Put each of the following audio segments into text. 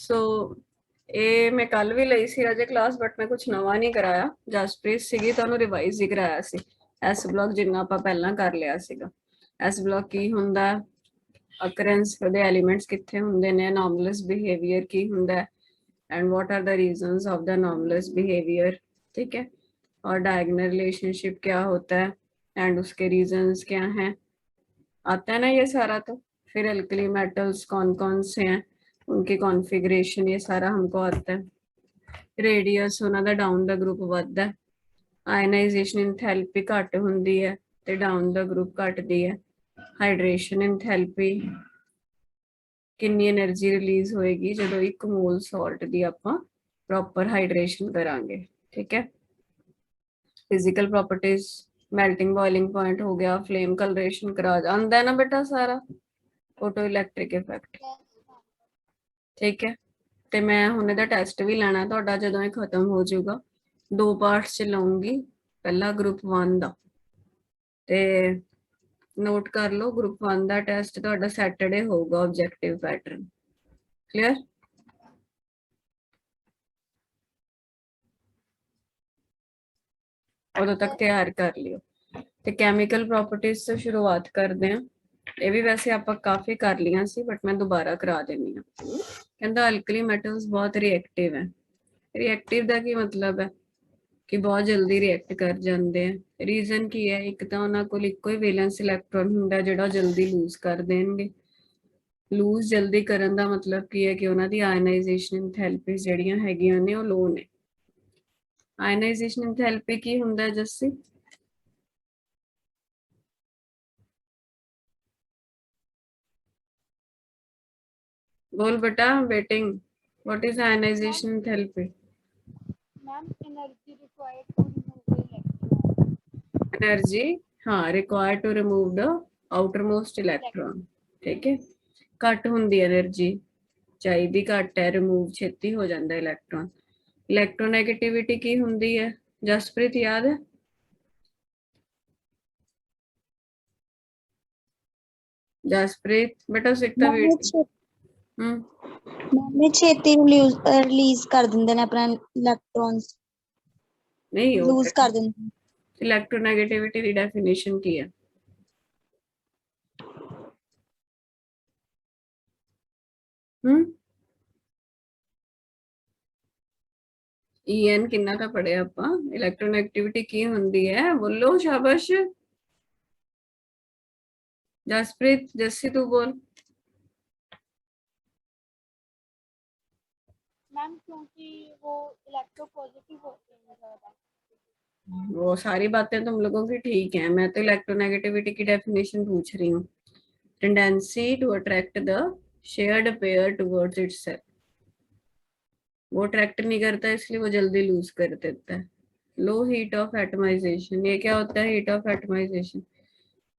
सो ਇਹ ਮੈਂ ਕੱਲ ਵੀ ਲਈ ਸੀ ਅਜੇ ਕਲਾਸ, ਬਟ ਮੈਂ ਕੁਝ ਨਵਾਂ ਨਹੀਂ ਕਰਾਇਆ। ਜਸਪ੍ਰੀਤ ਸੀਗੀ ਤੁਹਾਨੂੰ ਰਿਵਾਈਜ਼ ਹੀ ਕਰਾਇਆ ਸੀ ਐਸ ਬਲੌਕ ਜਿੰਨਾ ਆਪਾਂ ਪਹਿਲਾਂ ਕਰ ਲਿਆ ਸੀਗਾ। ਐਸ ਬਲੌਕ ਕੀ ਹੁੰਦਾ, ਅਕਰੈਂਸ ਦੇ ਐਲੀਮੈਂਟਸ ਕਿੱਥੇ ਹੁੰਦੇ ਨੇ, ਅਨੋਮਲਸ ਬਿਹੇਵੀਅਰ ਕੀ ਹੁੰਦਾ ਹੈ, and what are the reasons of the anomalous behaviour, ठीक है। और डायगोनल रिलेशनशिप क्या होता है एंड उसके रीजंस क्या हैं, आता है ना ये सारा। तो फिर अल्कली मेटल्स कौन कौन से हैं, उनकी कॉन्फ़िगरेशन, ये सारा हमको आता है। रेडियस उन्हां दा डाउन द ग्रुप वधदा है, आयनाइजेशन इंथैल्पी घट हुंदी है ते डाउन द ग्रुप घटदी है। हाइड्रेशन इंथैल्पी, कितनी एनर्जी रिलीज होएगी जो एक मोल सॉल्ट की आपां प्रॉपर हाइड्रेशन करांगे, ठीक है। Physical properties, melting boiling point हो गया, फ्लेम कलरेशन करा आंदा है ना बेटा सारा, फोटो इलैक्ट्रिक इफेक्ट, ठीक है। ਤੇ ਮੈਂ ਹੁਣ ਇਹਦਾ ਟੈਸਟ ਵੀ ਲੈਣਾ ਤੁਹਾਡਾ ਜਦੋਂ ਇਹ ਖਤਮ ਹੋ ਜਾਊਗਾ। 2 ਪਾਰਟਸ ਚ ਲਾਉਂਗੀ, ਪਹਿਲਾ ਗਰੁੱਪ 1 ਦਾ, ਤੇ ਨੋਟ ਕਰ ਲਓ ਗਰੁੱਪ 1 ਦਾ ਟੈਸਟ ਤੁਹਾਡਾ ਸੈਟਰਡੇ ਹੋਊਗਾ, ਆਬਜੈਕਟਿਵ ਪੈਟਰਨ, ਕਲੀਅਰ। ਉਦੋਂ ਤੱਕ ਤਿਆਰ ਕਰ ਲਿਓ। ਤੇ ਕੈਮੀਕਲ ਪ੍ਰੋਪਰਟੀਜ਼ ਤੋਂ ਸ਼ੁਰੂਆਤ ਕਰਦੇ ਹਾਂ। ਇਹ ਵੀ ਵੈਸੇ ਆਪਾਂ ਕਾਫੀ ਕਰ ਲੀਆਂ ਸੀ, ਬਟ ਮੈਂ ਦੁਬਾਰਾ ਕਰਾ ਦਿੰਨੀ ਹਾਂ। ਕਹਿੰਦਾ ਅਲਕਲੀ ਮੈਟਲਸ ਬਹੁਤ ਰਿਐਕਟਿਵ ਹੈ। ਰਿਐਕਟਿਵ ਦਾ ਕੀ ਮਤਲਬ ਹੈ ਕਿ ਬਹੁਤ ਜਲਦੀ ਰਿਐਕਟ ਕਰ ਜਾਂਦੇ ਆ। ਰੀਜ਼ਨ ਕੀ ਹੈ, ਇੱਕ ਤਾਂ ਉਹਨਾਂ ਕੋਲ ਇੱਕੋ ਹੀ ਵੈਲੈਂਸ ਇਲੈਕਟ੍ਰੋਨ ਹੁੰਦਾ ਜਿਹੜਾ ਜਲਦੀ ਲੂਜ਼ ਕਰ ਦੇਣਗੇ। ਲੂਜ਼ ਜਲਦੀ ਕਰਨ ਦਾ ਮਤਲਬ ਕੀ ਹੈ ਕਿ ਉਹਨਾਂ ਦੀ ਆਇਨਾਈਜੇਸ਼ਨ ਇੰਥੈਲਪੀਜ਼ ਜਿਹੜੀਆਂ ਹੈਗੀਆਂ ਨੇ ਉਹ ਲੋ ਨੇ। ਆਇਨਾਈਜੇਸ਼ਨ ਇੰਥੈਲਪੀ ਕੀ ਹੁੰਦਾ ਜੱਸੀ? बोल बेटा, waiting, what is ionization enthalpy? Ma'am energy required to remove the electron. Energy, हाँ, required to remove the outermost electron, ठीक है। घट हुंदी एनर्जी चाहिदी, घट है, रिमूव छेती हो जाता इलेक्ट्रॉन। इलेक्ट्रोनेगेटिविटी की हुंदी है जसप्रीत, याद है? जसप्रीत बेटा सिक्ता वेट मैं छेती रिलीज कर दिंदे ने अपना इलेक्ट्रॉन्स, नहीं लूज कर दिंदे। इलेक्ट्रोनेगेटिविटी की डेफिनेशन की है? ईएन किन्ना का पढ़े ਆਪਾਂ? इलेक्ट्रोनेगेटिविटी की हुंदी है, बोलो शाबाश। जसप्रीत, जस्सी तू बोल। मैम क्योंकि वो इलेक्ट्रोपॉजिटिव होते हैं ज़्यादा। वो सारी बातें तुम लोगों की ठीक है, मैं तो इलेक्ट्रोनेगेटिविटी की डेफिनेशन पूछ रही हूँ। Tendency to attract the shared pair towards itself, वो अट्रैक्ट नहीं करता इसलिए वो जल्दी लूज कर देता है। लो हीट ऑफ एटमाइजेशन, ये क्या होता है हीट ऑफ एटमाइजेशन?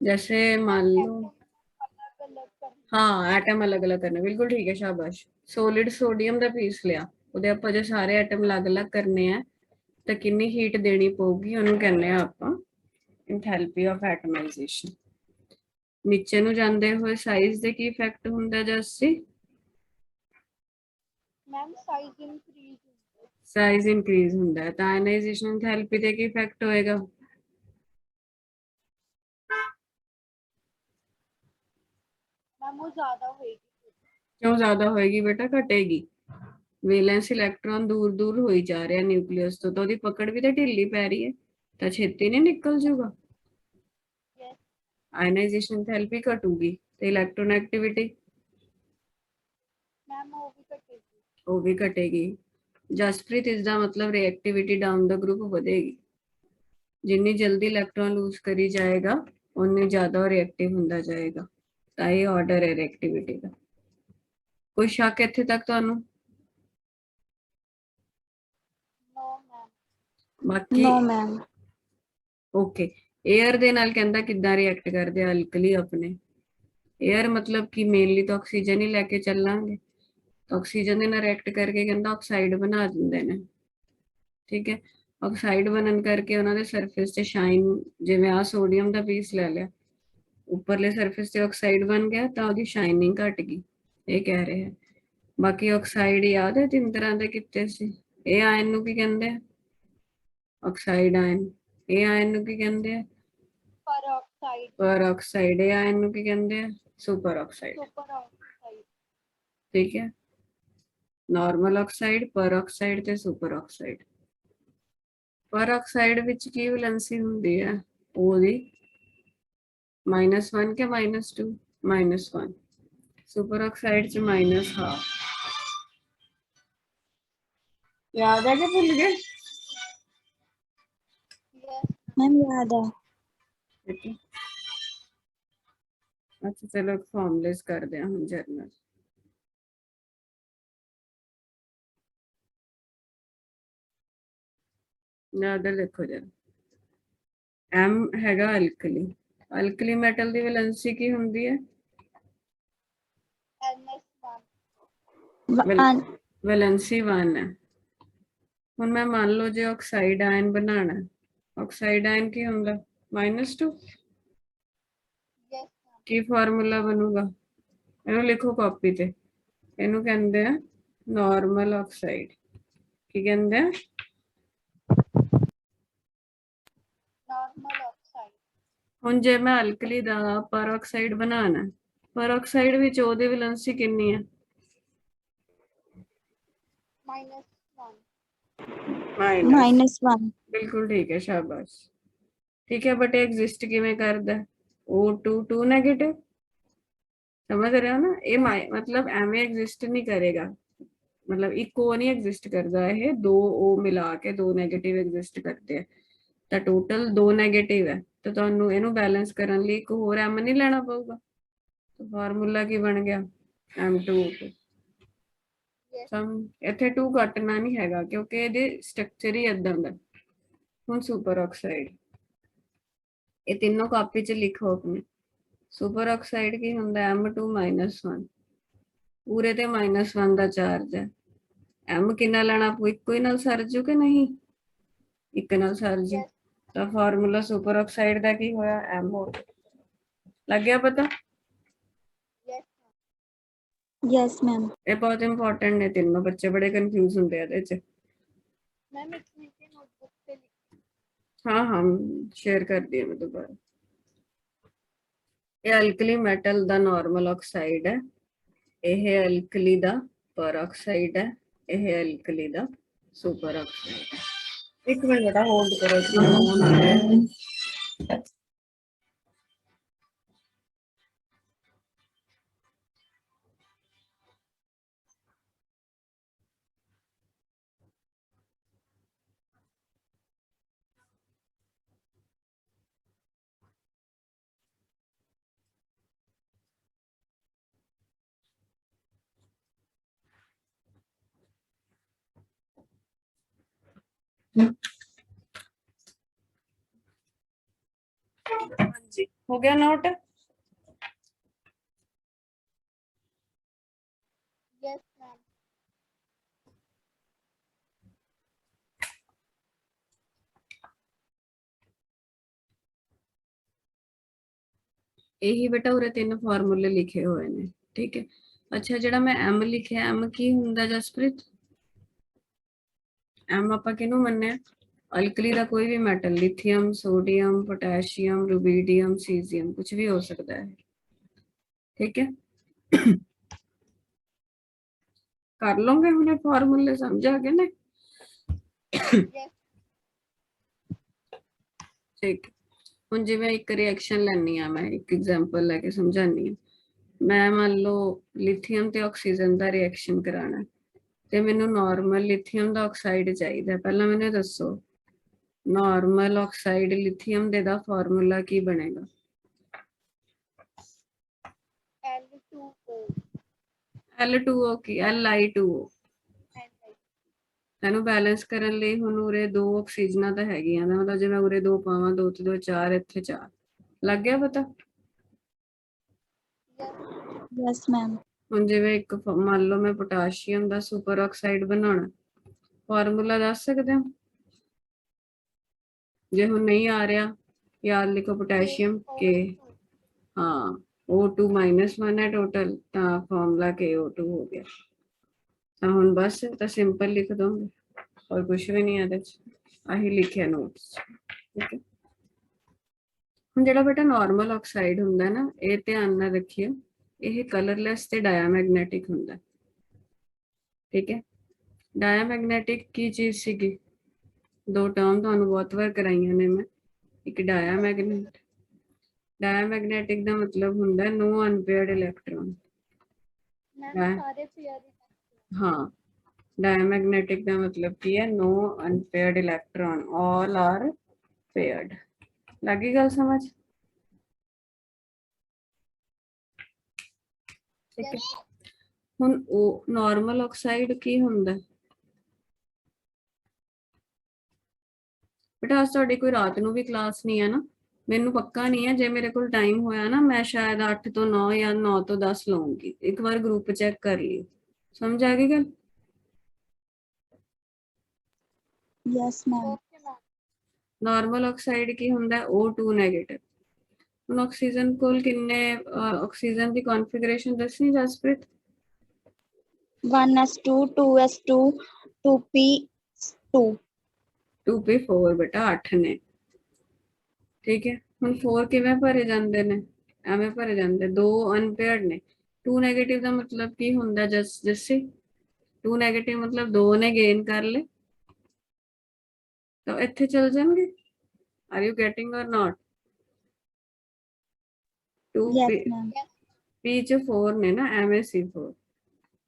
जैसे मान लो, हाँ, एटम अलग अलग करना, बिल्कुल ठीक है, शाबाश। सॉलिड सोडियम का पीस लिया, ਉਹਦੇ ਆਪਾਂ ਜੇ ਸਾਰੇ ਐਟਮ ਅਲੱਗ-ਅਲੱਗ ਕਰਨੇ ਆ ਤਾਂ ਕਿੰਨੀ ਹੀਟ ਦੇਣੀ ਪਊਗੀ, ਉਹਨੂੰ ਕਹਿੰਦੇ ਆ ਆਪਾਂ ਇੰਥੈਲਪੀ ਆਫ ਐਟਮਾਈਜੇਸ਼ਨ। ਨੀਚੇ ਨੂੰ ਜਾਂਦੇ ਹੋਏ ਸਾਈਜ਼ ਦੇ ਕੀ ਇਫੈਕਟ ਹੁੰਦਾ ਜੱਸੀ? मैम साइज इंक्रीज होता है। ਸਾਈਜ਼ ਇੰਕਰੀਜ਼ ਹੁੰਦਾ ਹੈ ਤਾਂ ਆਇਨਾਈਜੇਸ਼ਨ ਇੰਥੈਲਪੀ ਤੇ ਕੀ ਇਫੈਕਟ ਹੋਏਗਾ? मैम वो ज़्यादा होएगी। क्यों ज्यादा होएगी बेटा? घटेगी। वैलेंस इलेक्ट्रॉन दूर दूर होई जा रहा है न्यूक्लियस तो ਉਹਦੀ ਪਕੜ ਵੀ ਤਾਂ ਢਿੱਲੀ ਪੈ ਰਹੀ ਹੈ, ਤਾਂ ਛੇਤੀ ਨਹੀਂ ਨਿਕਲ ਜਾਊਗਾ। यस आयनाइजेशन एंथैल्पी घटूगी तो इलेक्ट्रोनेगेटिविटी मैम वो भी घटेगी। वो भी घटेगी। जसप्रीत, इसका मतलब रिएक्टिविटी डाउन द ग्रुप बढ़ेगी। जिन्नी जल्दी इलेक्ट्रॉन लूज करी जाएगा उन्नी ज्यादा रिएक्टिव होता जाएगा, तो ये ऑर्डर है रिएक्टिविटी का। कोई शक इत्थे तक तुहानू? No ma'am. बाकी नो मैम। ओके। एयर दे नाल कहंदा किदां रिएक्ट करदे आ अल्कली अपने? एयर मतलब कि मेनली तो ऑक्सीजन ही लेके चलांगे, तो ऑक्सीजन दे नाल रिएक्ट करके कहंदा ऑक्साइड बना दिंदे ने, ठीक है। ऑक्साइड बनन करके उन्हां दे सरफेस ते शाइन, जिवें आ सोडियम दा पीस ले लिया, उपरले सरफेस ते ऑक्साइड बन गया तो ਉਹਦੀ शाइनिंग घट गई, ये कह रहे हैं। ਬਾਕੀ ਆਕਸਾਈਡ ਯਾਦ ਹੈ 3 ਤਰ੍ਹਾਂ ਦੇ ਕਿਤੇ ਸੀ। ਇਹ ਆਇਨ ਨੂੰ ਕੀ ਕਹਿੰਦੇ ਆ? Oxide ion. ਇਹ ਆਇਨ ਨੂੰ ਕੀ ਕਹਿੰਦੇ ਆ? peroxide, peroxide. ਇਹ ਆਇਨ ਨੂੰ ਕੀ ਕਹਿੰਦੇ ਆ? Super oxide. superoxide, ਠੀਕ ਹੈ, ਨਾਰਮਲ ਆਕਸਾਈਡ, ਪਰਆਕਸਾਈਡ ਤੇ ਸੁਪਰ ਆਕਸਾਈਡ। ਪਰਆਕਸਾਈਡ ਵਿੱਚ ਕੀ ਵੈਲੈਂਸੀ ਹੁੰਦੀ ਹੈ? O ਦੀ -1 ਕੇ -2? -1। ਸੁਪਰ ਆਕਸਾਈਡ ਚ -1/2। याद है कि भूल गए? yes, मैम याद है। ठीक है, अच्छा चलो फॉर्मुलेस कर दिया हम जर्नल। इधर देखो जरा, M हैगा alkali. Alkali metal the valency की हुंदी है? NS1, वैलेंसी 1 है। ਹੁਣ ਮੈਂ ਮੰਨ ਲਓ ਜੇ ਆਕਸਾਈਡ ਆਇਨ ਬਣਾਉਣਾ, ਆਕਸਾਈਡ ਆਇਨ ਕੀ ਹੁੰਦਾ? -2। yes, ma'am. ਕੀ ਫਾਰਮੂਲਾ ਬਣੂਗਾ? ਇਹਨੂੰ ਲਿਖੋ ਕਾਪੀ ਤੇ। ਇਹਨੂੰ ਕਹਿੰਦੇ ਆ ਨਾਰਮਲ ਆਕਸਾਈਡ। ਕੀ ਕਹਿੰਦੇ ਆ? Normal oxide, ਹੁਣ ਜੇ ਮੈਂ ਅਲਕਲੀ ਦਾ ਪਰਆਕਸਾਈਡ ਬਣਾਉਣਾ, ਪਰਆਕਸਾਈਡ ਵਿੱਚ ਉਹਦੀ ਵੈਲੈਂਸੀ ਕਿੰਨੀ ਹੈ? -1, -1। ਬਿਲਕੁਲ ਠੀਕ ਹੈ, ਸ਼ਾਬਾਸ਼। ਠੀਕ ਹੈ, ਬਟ ਇਹ ਐਗਜ਼ਿਸਟ ਕਿਵੇਂ ਕਰਦਾ? O2 2 negative. ਸਮਝ ਰਹੇ ਹੋ ਨਾ? ਇਹ ਮਤਲਬ ਐਵੇਂ ਐਗਜ਼ਿਸਟ ਨਹੀਂ ਕਰੇਗਾ, ਮਤਲਬ ਇੱਕ O ਨਹੀਂ ਐਗਜ਼ਿਸਟ ਕਰਦਾ, ਇਹ 2 O ਮਿਲਾ ਕੇ 2 ਨੈਗੇਟਿਵ ਐਗਜ਼ਿਸਟ ਕਰਦੇ ਆ, ਤਾਂ ਟੋਟਲ 2 ਨੈਗੇਟਿਵ ਹੈ। ਤਾਂ ਤੁਹਾਨੂੰ ਇਹਨੂੰ ਬੈਲੈਂਸ ਕਰਨ ਲਈ ਇੱਕ ਹੋਰ M ਨਹੀਂ ਲੈਣਾ ਪਊਗਾ। ਤਾਂ ਫਾਰਮੂਲਾ ਕੀ ਬਣ ਗਿਆ? M2O2। ਇੱਥੇ 2 ਕੱਟਣਾ ਨਹੀਂ ਹੈਗਾ ਕਿਉਂਕਿ ਇਹਦੇ ਸਟਰਕਚਰ ਹੀ ਏਦਾਂ ਦਾ। ਹੁਣ ਸੁਪਰ ਆਕਸਾਈਡ, ਇਹ ਤਿੰਨੋਂ ਕਾਪੀ 'ਚ ਲਿਖੋ ਆਪਣੇ। ਸੁਪਰ ਆਕਸਾਈਡ ਕੀ ਹੁੰਦਾ? M2 -1। ਪੂਰੇ ਤੇ -1 ਦਾ ਚਾਰਜ ਹੈ। M ਕਿੰਨਾ ਲੈਣਾ ਪਊ? ਇੱਕੋ ਹੀ ਨਾਲ ਸਰ ਜੂ ਕਿ ਨਹੀਂ? ਇੱਕ ਨਾਲ ਸਰ ਜੂ। yes, ਤਾਂ ਫਾਰਮੂਲਾ ਸੁਪਰ ਆਕਸਾਈਡ ਦਾ ਕੀ ਹੋਇਆ? M ਹੋ ਗਿਆ। ਲੱਗ ਗਿਆ ਪਤਾ? yes, ma'am. Yes ma'am. ਇਹ ਬਹੁਤ ਇੰਪੋਰਟੈਂਟ ਨੇ ਤਿੰਨੋਂ, ਬੱਚੇ ਬੜੇ ਕਨਫਿਊਜ਼ ਹੁੰਦੇ ਆ ਇਹਦੇ 'ਚ। Ma'am, एक मिनट के notebook पे लिख। हाँ हाँ, शेयर कर दिया मैं दोबारा। ਇਹ ਅਲਕਲੀ ਮੈਟਲ ਦਾ ਨਾਰਮਲ ਆਕਸਾਈਡ ਹੈ, ਇਹ ਅਲਕਲੀ ਦਾ ਪਰਆਕਸਾਈਡ ਹੈ, ਇਹ ਅਲਕਲੀ ਦਾ ਸੁਪਰ ਆਕਸਾਈਡ ਹੈ। ਇੱਕ ਮਿੰਟ ਬੇਟਾ ਹੋਲਡ ਕਰੋ ਜੀ, ਫੋਨ ਆ ਰਿਹਾ ਹੈ। हाँ जी, हो गया नोट? Yes, ma'am. ਇਹੀ ਬੇਟਾ ਉਰੇ 3 ਫਾਰਮੂਲੇ ਲਿਖੇ ਹੋਏ ਨੇ, ਠੀਕ ਹੈ। ਅੱਛਾ, ਜਿਹੜਾ ਮੈਂ M ਲਿਖਿਆ, M ਕੀ ਹੁੰਦਾ ਜਸਪ੍ਰੀਤ? M ਆਪਾਂ ਕਿਹਨੂੰ ਮੰਨਿਆ? ਅਲਕਲੀ ਦਾ ਕੋਈ ਵੀ metal, lithium, sodium, potassium, rubidium, ਸੀਜ਼ੀਅਮ, ਕੁਝ ਵੀ ਹੋ ਸਕਦਾ ਹੈ। ਠੀਕ ਹੈ, ਕਰ ਲਓਗੇ ਹੁਣੇ? ਫਾਰਮੂਲੇ ਸਮਝ ਆ ਗਏ ਨੇ? Yes, ਠੀਕ। ਹੁਣ ਜਿਵੇਂ ਇੱਕ ਰਿਐਕਸ਼ਨ ਲੈਣੀ ਆ, ਮੈਂ ਇੱਕ ਐਗਜ਼ਾਮਪਲ ਲੈ ਕੇ ਸਮਝਾਣੀ ਆ। ਮੈਂ ਮੰਨ ਲਓ ਲਿਥੀਅਮ ਤੇ ਆਕਸੀਜਨ ਦਾ ਰਿਐਕਸ਼ਨ ਕਰਾਣਾ ਤੇ ਮੈਨੂੰ ਨਾਰਮਲ ਲਿਥੀਅਮ ਦਾ ਆਕਸਾਈਡ ਚਾਹੀਦਾ। ਪਹਿਲਾਂ ਮੈਨੂੰ ਦੱਸੋ, ਨਾਰਮਲ ਆਕਸਾਈਡ ਲਿਥੀਅਮ ਦੇ ਦਾ ਫਾਰਮੂਲਾ ਕੀ ਬਣੇਗਾ? L2O, L2O ਕੀ? Li2O। Li. ਇਹਨੂੰ ਬੈਲੈਂਸ ਕਰਨ ਲਈ ਹੁਣ ਉਰੇ 2 ਆਕਸੀਜਨਾਂ ਤਾਂ ਹੈਗੀਆਂ ਨੇ, ਮਤਲਬ ਜੇ ਮੈਂ ਉਰੇ 2 ਪਾਵਾਂ, 2 ਤੇ 2 4, ਇੱਥੇ 4। ਲੱਗ ਗਿਆ ਪਤਾ? Yes, yes ma'am. ਹੁਣ ਜਿਵੇਂ ਇੱਕ ਮੰਨ ਲਓ ਮੈਂ ਪੋਟਾਸ਼ੀਅਮ ਦਾ ਸੁਪਰ ਆਕਸਾਈਡ ਬਣਾਉਣਾ, ਫਾਰਮੂਲਾ ਦੱਸ ਸਕਦੇ ਹੋ? ਜੇ ਹੁਣ ਨਹੀਂ ਆ ਰਿਹਾ, ਯਾਦ ਲਿਖੋ, ਪੋਟਾਸ਼ੀਅਮ K। हाँ, O2 -1 है टोटल, तो फॉर्मूला KO2 हो गया। ਤਾਂ ਹੁਣ ਬਸ ਤਾਂ ਸਿੰਪਲ ਲਿਖ ਦੋਗੇ और कुछ भी नहीं ਇਹਦੇ ਚ ਆਹੀ ਲਿਖਿਆ ਨੋਟਸ ਠੀਕ ਹੈ। ਹੁਣ ਜਿਹੜਾ ਬੇਟਾ ਨਾਰਮਲ ਆਕਸਾਈਡ ਹੁੰਦਾ ਨਾ ਇਹ ਧਿਆਨ ਨਾਲ ਰੱਖਿਓ ਇਹ ਕਲਰਲੈਸ ਤੇ ਡਾਇਆਮੈਗਨੈਟਿਕ ਹੁੰਦਾ ਠੀਕ ਹੈ। ਡਾਇਆਮੈਗਨੈਟਿਕ ਕੀ ਚੀਜ਼ ਸੀਗੀ ਦੋ ਟਰਮ ਤੁਹਾਨੂੰ ਬਹੁਤ ਵਾਰ ਕਰਾਈਆਂ ਨੇ ਮੈਂ ਇੱਕ ਡਾਇਆਮੈਗਨੈਟਿਕ ਦਾ ਮਤਲਬ ਹੁੰਦਾ नो अनपेयर्ड इलेक्ट्रॉन मैम सारे पेयर हाँ डायमैग्नेटिक का मतलब की है no unpaired electron all are paired लगी गल समझ ठीक है। हुन ओ नॉर्मल ऑक्साइड की हुंदा बेटा आज तुहाडी कोई रात नूं भी क्लास नहीं है ना मैनू पक्का नहीं है जे मेरे को टाइम होया ना मैं शायद 8 तो 9 या 9 तो 10 लूंगी एक बार ग्रुप चेक कर लियो समझ आ गई गल Yes, ma'am. Okay ma'am normal oxide की हुंदा है O2 नेगेटिव ਹੁਣ ਆਕਸੀਜਨ ਕੋਲ ਕਿੰਨੇ ਆਕਸੀਜਨ ਦੀ ਕਨਫੀਗਰੇਸ਼ਨ ਦੱਸਣੀ Jaspreet 1s2, 2s2, 2p2. 2p4 ਬੇਟਾ 8 ਨੇ ਠੀਕ ਹੈ। ਹੁਣ 4 ਕਿਵੇਂ ਭਰੇ ਜਾਂਦੇ ਨੇ ਐਵੇਂ ਭਰੇ ਜਾਂਦੇ ਦੋ ਅਨਪੇਅਰਡ ਨੇ 2 ਨੈਗੇਟਿਵ ਦਾ ਮਤਲਬ ਕੀ ਹੁੰਦਾ ਜੱਸੀ 2 ਨੈਗੇਟਿਵ ਮਤਲਬ ਦੋ ਨੇ ਗੇਨ ਕਰ ਲੇ ਤਾਂ ਇੱਥੇ ਚਲ ਜਾਣਗੇ are you getting or not 2 Yes, ma'am. p ਚ 4 ਨੇ ਨਾ ਐਵੇਂ ਸੀ 4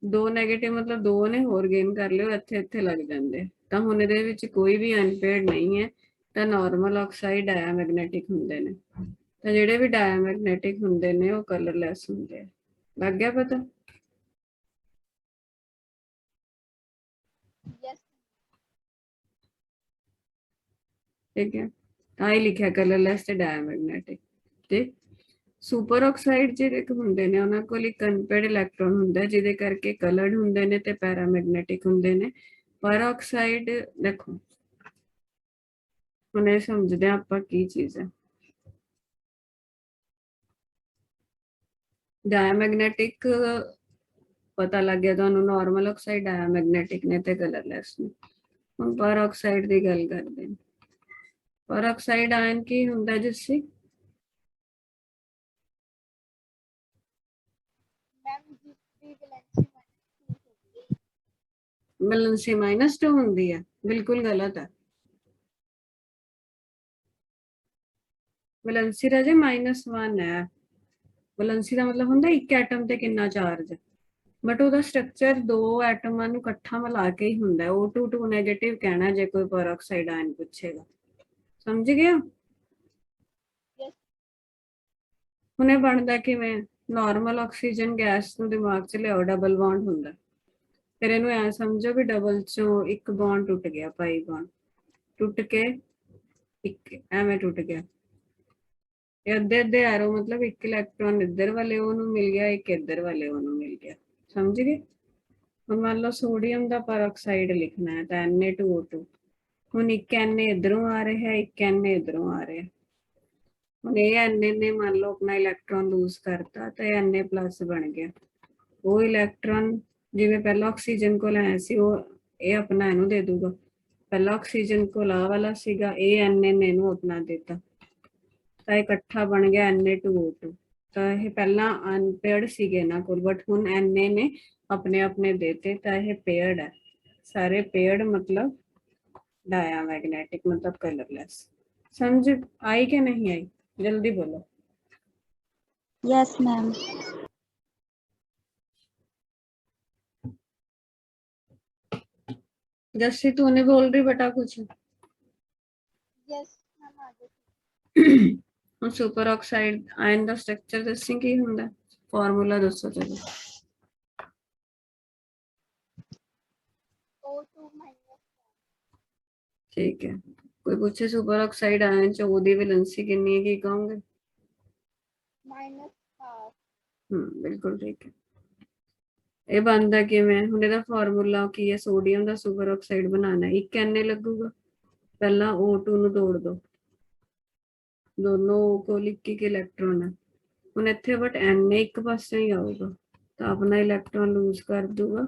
ਦੋ ਨੈਗੇਟਿਵ ਮਤਲਬ ਦੋ ਨੇ ਹੋਰ ਗੇਨ ਕਰ ਲਿਓ ਇੱਥੇ ਇੱਥੇ ਲੱਗ ਜਾਂਦੇ ਤਾਂ ਹੁਣ ਇਹਦੇ ਵਿੱਚ ਕੋਈ ਵੀ ਅਨਪੇਅਰਡ ਨਹੀਂ ਹੈ ਤਾਂ ਨਾਰਮਲ ਆਕਸਾਈਡ ਡਾਇਆਮੈਗਨੈਟਿਕ ਹੁੰਦੇ ਨੇ ਤਾਂ ਜਿਹੜੇ ਵੀ ਡਾਇਆਮੈਗਨੈਟਿਕ ਹੁੰਦੇ ਨੇ ਉਹ ਕਲਰਲੈਸ ਹੁੰਦੇ ਆ ਲੱਗ ਗਿਆ ਪਤਾ यस ਠੀਕ ਹੈ ਤਾਂ ਹੀ ਲਿਖਿਆ ਕਲਰਲੈਸ ਤੇ ਡਾਇਆਮੈਗਨੈਟਿਕ ਤੇ ਸੁਪਰ ਆਕਸਾਈਡ ਜਿਹੜੇ ਹੁੰਦੇ ਨੇ ਉਹਨਾਂ ਕੋਲ ਇੱਕ ਅਨਪੇਅਰਡ ਇਲੈਕਟ੍ਰੋਨ ਹੁੰਦਾ ਜਿਹਦੇ ਕਰਕੇ ਕਲਰਡ ਹੁੰਦੇ ਨੇ ਤੇ ਪੈਰਾਮੈਗਨੈਟਿਕ ਹੁੰਦੇ ਨੇ ਪਰ ਆਕਸਾਈਡ ਦੇਖੋ ਹੁਣ ਇਹ ਸਮਝਦੇ ਆਪਾਂ ਕੀ ਚੀਜ਼ ਹੈ ਡਾਇਆਮੈਗਨੈਟਿਕ ਪਤਾ ਲੱਗ ਗਿਆ ਤੁਹਾਨੂੰ ਨਾਰਮਲ ਆਕਸਾਈਡ ਡਾਇਆਮੈਗਨੈਟਿਕ ਨੇ ਤੇ ਕਲਰਲੈਸ ਨੇ ਹੁਣ ਪਰ ਆਕਸਾਈਡ ਦੀ ਗੱਲ ਕਰਦੇ ਹਾਂ ਪਰ ਆਕਸਾਈਡ ਆਇਨ ਕੀ ਹੁੰਦਾ ਜਿਸसे मैम जिसकी वैलेंसी -2 होगी ਵੈਲੈਂਸੀ -2 ਹੁੰਦੀ ਹੈ ਬਿਲਕੁਲ ਗਲਤ ਹੈ ਵੈਲੈਂਸੀ ਰਾਜੇ -1 ਹੈ ਵੈਲੈਂਸੀ ਦਾ ਮਤਲਬ ਹੁੰਦਾ ਇੱਕ ਐਟਮ ਤੇ ਕਿੰਨਾ ਚਾਰਜ ਹੈ ਬਟ ਉਹਦਾ ਸਟਰਕਚਰ ਦੋ ਐਟਮਾਂ ਨੂੰ ਇਕੱਠਾ ਮਿਲਾ ਕੇ ਹੀ ਹੁੰਦਾ O2 ਨੈਗੇਟਿਵ ਕਹਿਣਾ ਜੇ ਕੋਈ ਪਰਆਕਸਾਈਡ ਆਇਨ ਪੁੱਛੇਗਾ ਸਮਝ ਗਿਆ यस ਹੁਣ ਇਹ ਬਣਦਾ ਕਿਵੇਂ ਨਾਰਮਲ ਆਕਸੀਜਨ ਗੈਸ ਨੂੰ ਦਿਮਾਗ 'ਚ ਲਿਆਓ ਡਬਲ ਬੌਂਡ ਹੁੰਦਾ ਫਿਰ ਇਹਨੂੰ ਐ ਸਮਝੋ ਵੀ ਡਬਲ ਚੋਂ ਇੱਕ ਬੌਂਡ ਟੁੱਟ ਗਿਆ ਪਾਈ ਬੌਂਡ ਟੁੱਟ ਕੇ ਇੱਕ ਐਵੇਂ ਟੁੱਟ ਗਿਆ ਇਹ ਅੱਧੇ ਅੱਧੇ ਐਰੋ ਮਤਲਬ ਇੱਕ ਇਲੈਕਟ੍ਰੋਨ ਇੱਧਰ ਵਾਲੇ ਉਹਨੂੰ ਮਿਲ ਗਿਆ ਇੱਕ ਇੱਧਰ ਵਾਲੇ ਉਹਨੂੰ ਮਿਲ ਗਿਆ ਸਮਝ ਗਏ ਹੁਣ ਮੰਨ ਲਓ ਸੋਡੀਅਮ ਦਾ ਪਰਆਕਸਾਈਡ ਲਿਖਣਾ ਹੈ ਤਾਂ Na2O2 ਹੁਣ ਇੱਕ Na ਇੱਧਰੋਂ ਆ ਰਿਹਾ ਇੱਕ Na ਇੱਧਰੋਂ ਆ ਰਿਹਾ ਹੁਣ ਇਹ Na ਨੇ ਮੰਨ ਲਓ ਆਪਣਾ ਇਲੈਕਟ੍ਰੋਨ ਲੂਜ਼ ਕਰਤਾ ਤਾਂ ਇਹ Na+ ਬਣ ਗਿਆ ਉਹ ਇਲੈਕਟ੍ਰੋਨ ਜਿਵੇਂ ਪਹਿਲਾਂ ਆਕਸੀਜਨ ਕੋਲ ਆਇਆ ਸੀ ਉਹ ਇਹ ਆਪਣਾ ਇਹਨੂੰ ਦੇ ਦੂਗਾ ਪਹਿਲਾਂ ਆਕਸੀਜਨ ਕੋਲ ਆ ਵਾਲਾ ਸੀਗਾ ਇਹ Na ਨੇ ਇਹਨੂੰ ਆਪਣਾ ਦਿੱਤਾ ਤਾਂ ਇਕੱਠਾ ਬਣ ਗਿਆ Na2O2 ਤਾਂ ਇਹ ਪਹਿਲਾਂ ਅਨਪੇਅਰਡ ਸੀਗੇ ਨਾ ਕੋਲ ਬਟ ਹੁਣ Na ਨੇ ਆਪਣੇ ਆਪਣੇ ਦੇਤੇ ਤਾਂ ਇਹ ਪੇਅਰਡ ਹੈ ਸਾਰੇ ਪੇਅਰਡ मतलब डायमैग्नेटिक मतलब कलरलेस समझ आई कि नहीं आई जल्दी बोलो Yes, ma'am. जस्सी तूने बोल रही बेटा कुछ यस मैम आगे ਹੁਣ ਸੁਪਰ ਆਕਸਾਈਡ ਆਇਨ ਦਾ ਸਟਰਕਚਰ ਦੱਸੀ ਕੀ ਹੁੰਦਾ ਫਾਰਮੂਲਾ ਦੱਸੋ ਚਲੋ O2 -1 ਠੀਕ ਹੈ ਕੋਈ ਪੁੱਛੇ ਸੁਪਰ ਆਕਸਾਈਡ ਆਇਨ ਚ ਉਹਦੀ ਵੈਲੈਂਸੀ ਕਿੰਨੀ ਹੈ ਕੀ ਕਹੋਗੇ -12 ਬਿਲਕੁਲ ਠੀਕ ਹੈ ਇਹ ਬਣਦਾ ਕਿਵੇਂ ਹੁਣ ਇਹਦਾ ਫਾਰਮੂਲਾ ਕੀ ਹੈ ਸੋਡੀਅਮ ਦਾ ਸੁਪਰ ਆਕਸਾਈਡ ਬਣਾਉਣਾ ਇੱਕ Na ਲੱਗੂਗਾ ਪਹਿਲਾਂ O2 ਨੂੰ ਤੋੜ ਦੋ ਦੋਨੋਂ ਕੋਲ ਇੱਕ ਇਲੈਕਟ੍ਰੋਨ ਹੈ ਹੁਣ ਇੱਥੇ ਬਟ Na ਇੱਕ ਪਾਸੇ ਹੀ ਆਊਗਾ ਤਾਂ ਆਪਣਾ ਇਲੈਕਟ੍ਰੋਨ ਲੂਜ਼ ਕਰ ਦੂਗਾ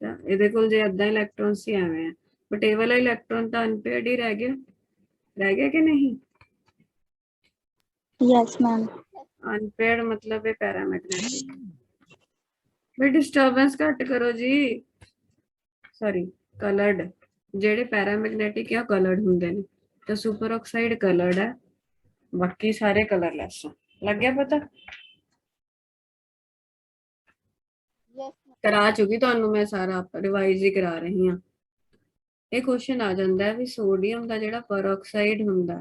ਤਾਂ ਇਹਦੇ ਕੋਲ ਜੇ ਅੱਧਾ ਇਲੈਕਟ੍ਰੋਨ ਸੀ ਐਵੇਂ ਹੈ, ਬਟ ਇਹ ਵਾਲਾ ਇਲੈਕਟ੍ਰੋਨ ਤਾਂ ਅਨਪੇਅਰਡ ਹੀ ਰਹਿ ਗਿਆ ਕਿ ਨਹੀਂ? Yes, ma'am. ਅਨਪੇਅਰਡ ਮਤਲਬ ਇਹ ਪੈਰਾਮੈਗਨੈਟਿਕ। ਵੀ ਡਿਸਟਰਬੈਂਸ ਘੱਟ ਕਰੋ ਜੀ, ਸੌਰੀ ਕਲਰਡ। ਜਿਹੜੇ ਪੈਰਾਮੈਗਨੈਟਿਕ ਆ ਕਲਰਡ ਹੁੰਦੇ ਨੇ, ਤਾਂ ਸੁਪਰ ਆਕਸਾਈਡ ਕਲਰਡ ਹੈ, ਬਾਕੀ ਸਾਰੇ ਕਲਰਲੈਸ ਆ। ਲੱਗ ਗਿਆ ਪਤਾ? Yes, ma'am. ਕਰਾ ਚੁੱਕੀ ਤੁਹਾਨੂੰ ਮੈਂ, ਸਾਰਾ ਰਿਵਾਈਜ਼ ਹੀ ਕਰਾ ਰਹੀ ਹਾਂ। ਇਹ ਕੁਐਸਚਨ ਆ ਜਾਂਦਾ ਹੈ ਵੀ ਸੋਡੀਅਮ ਦਾ ਜਿਹੜਾ ਪਰਆਕਸਾਈਡ ਹੁੰਦਾ,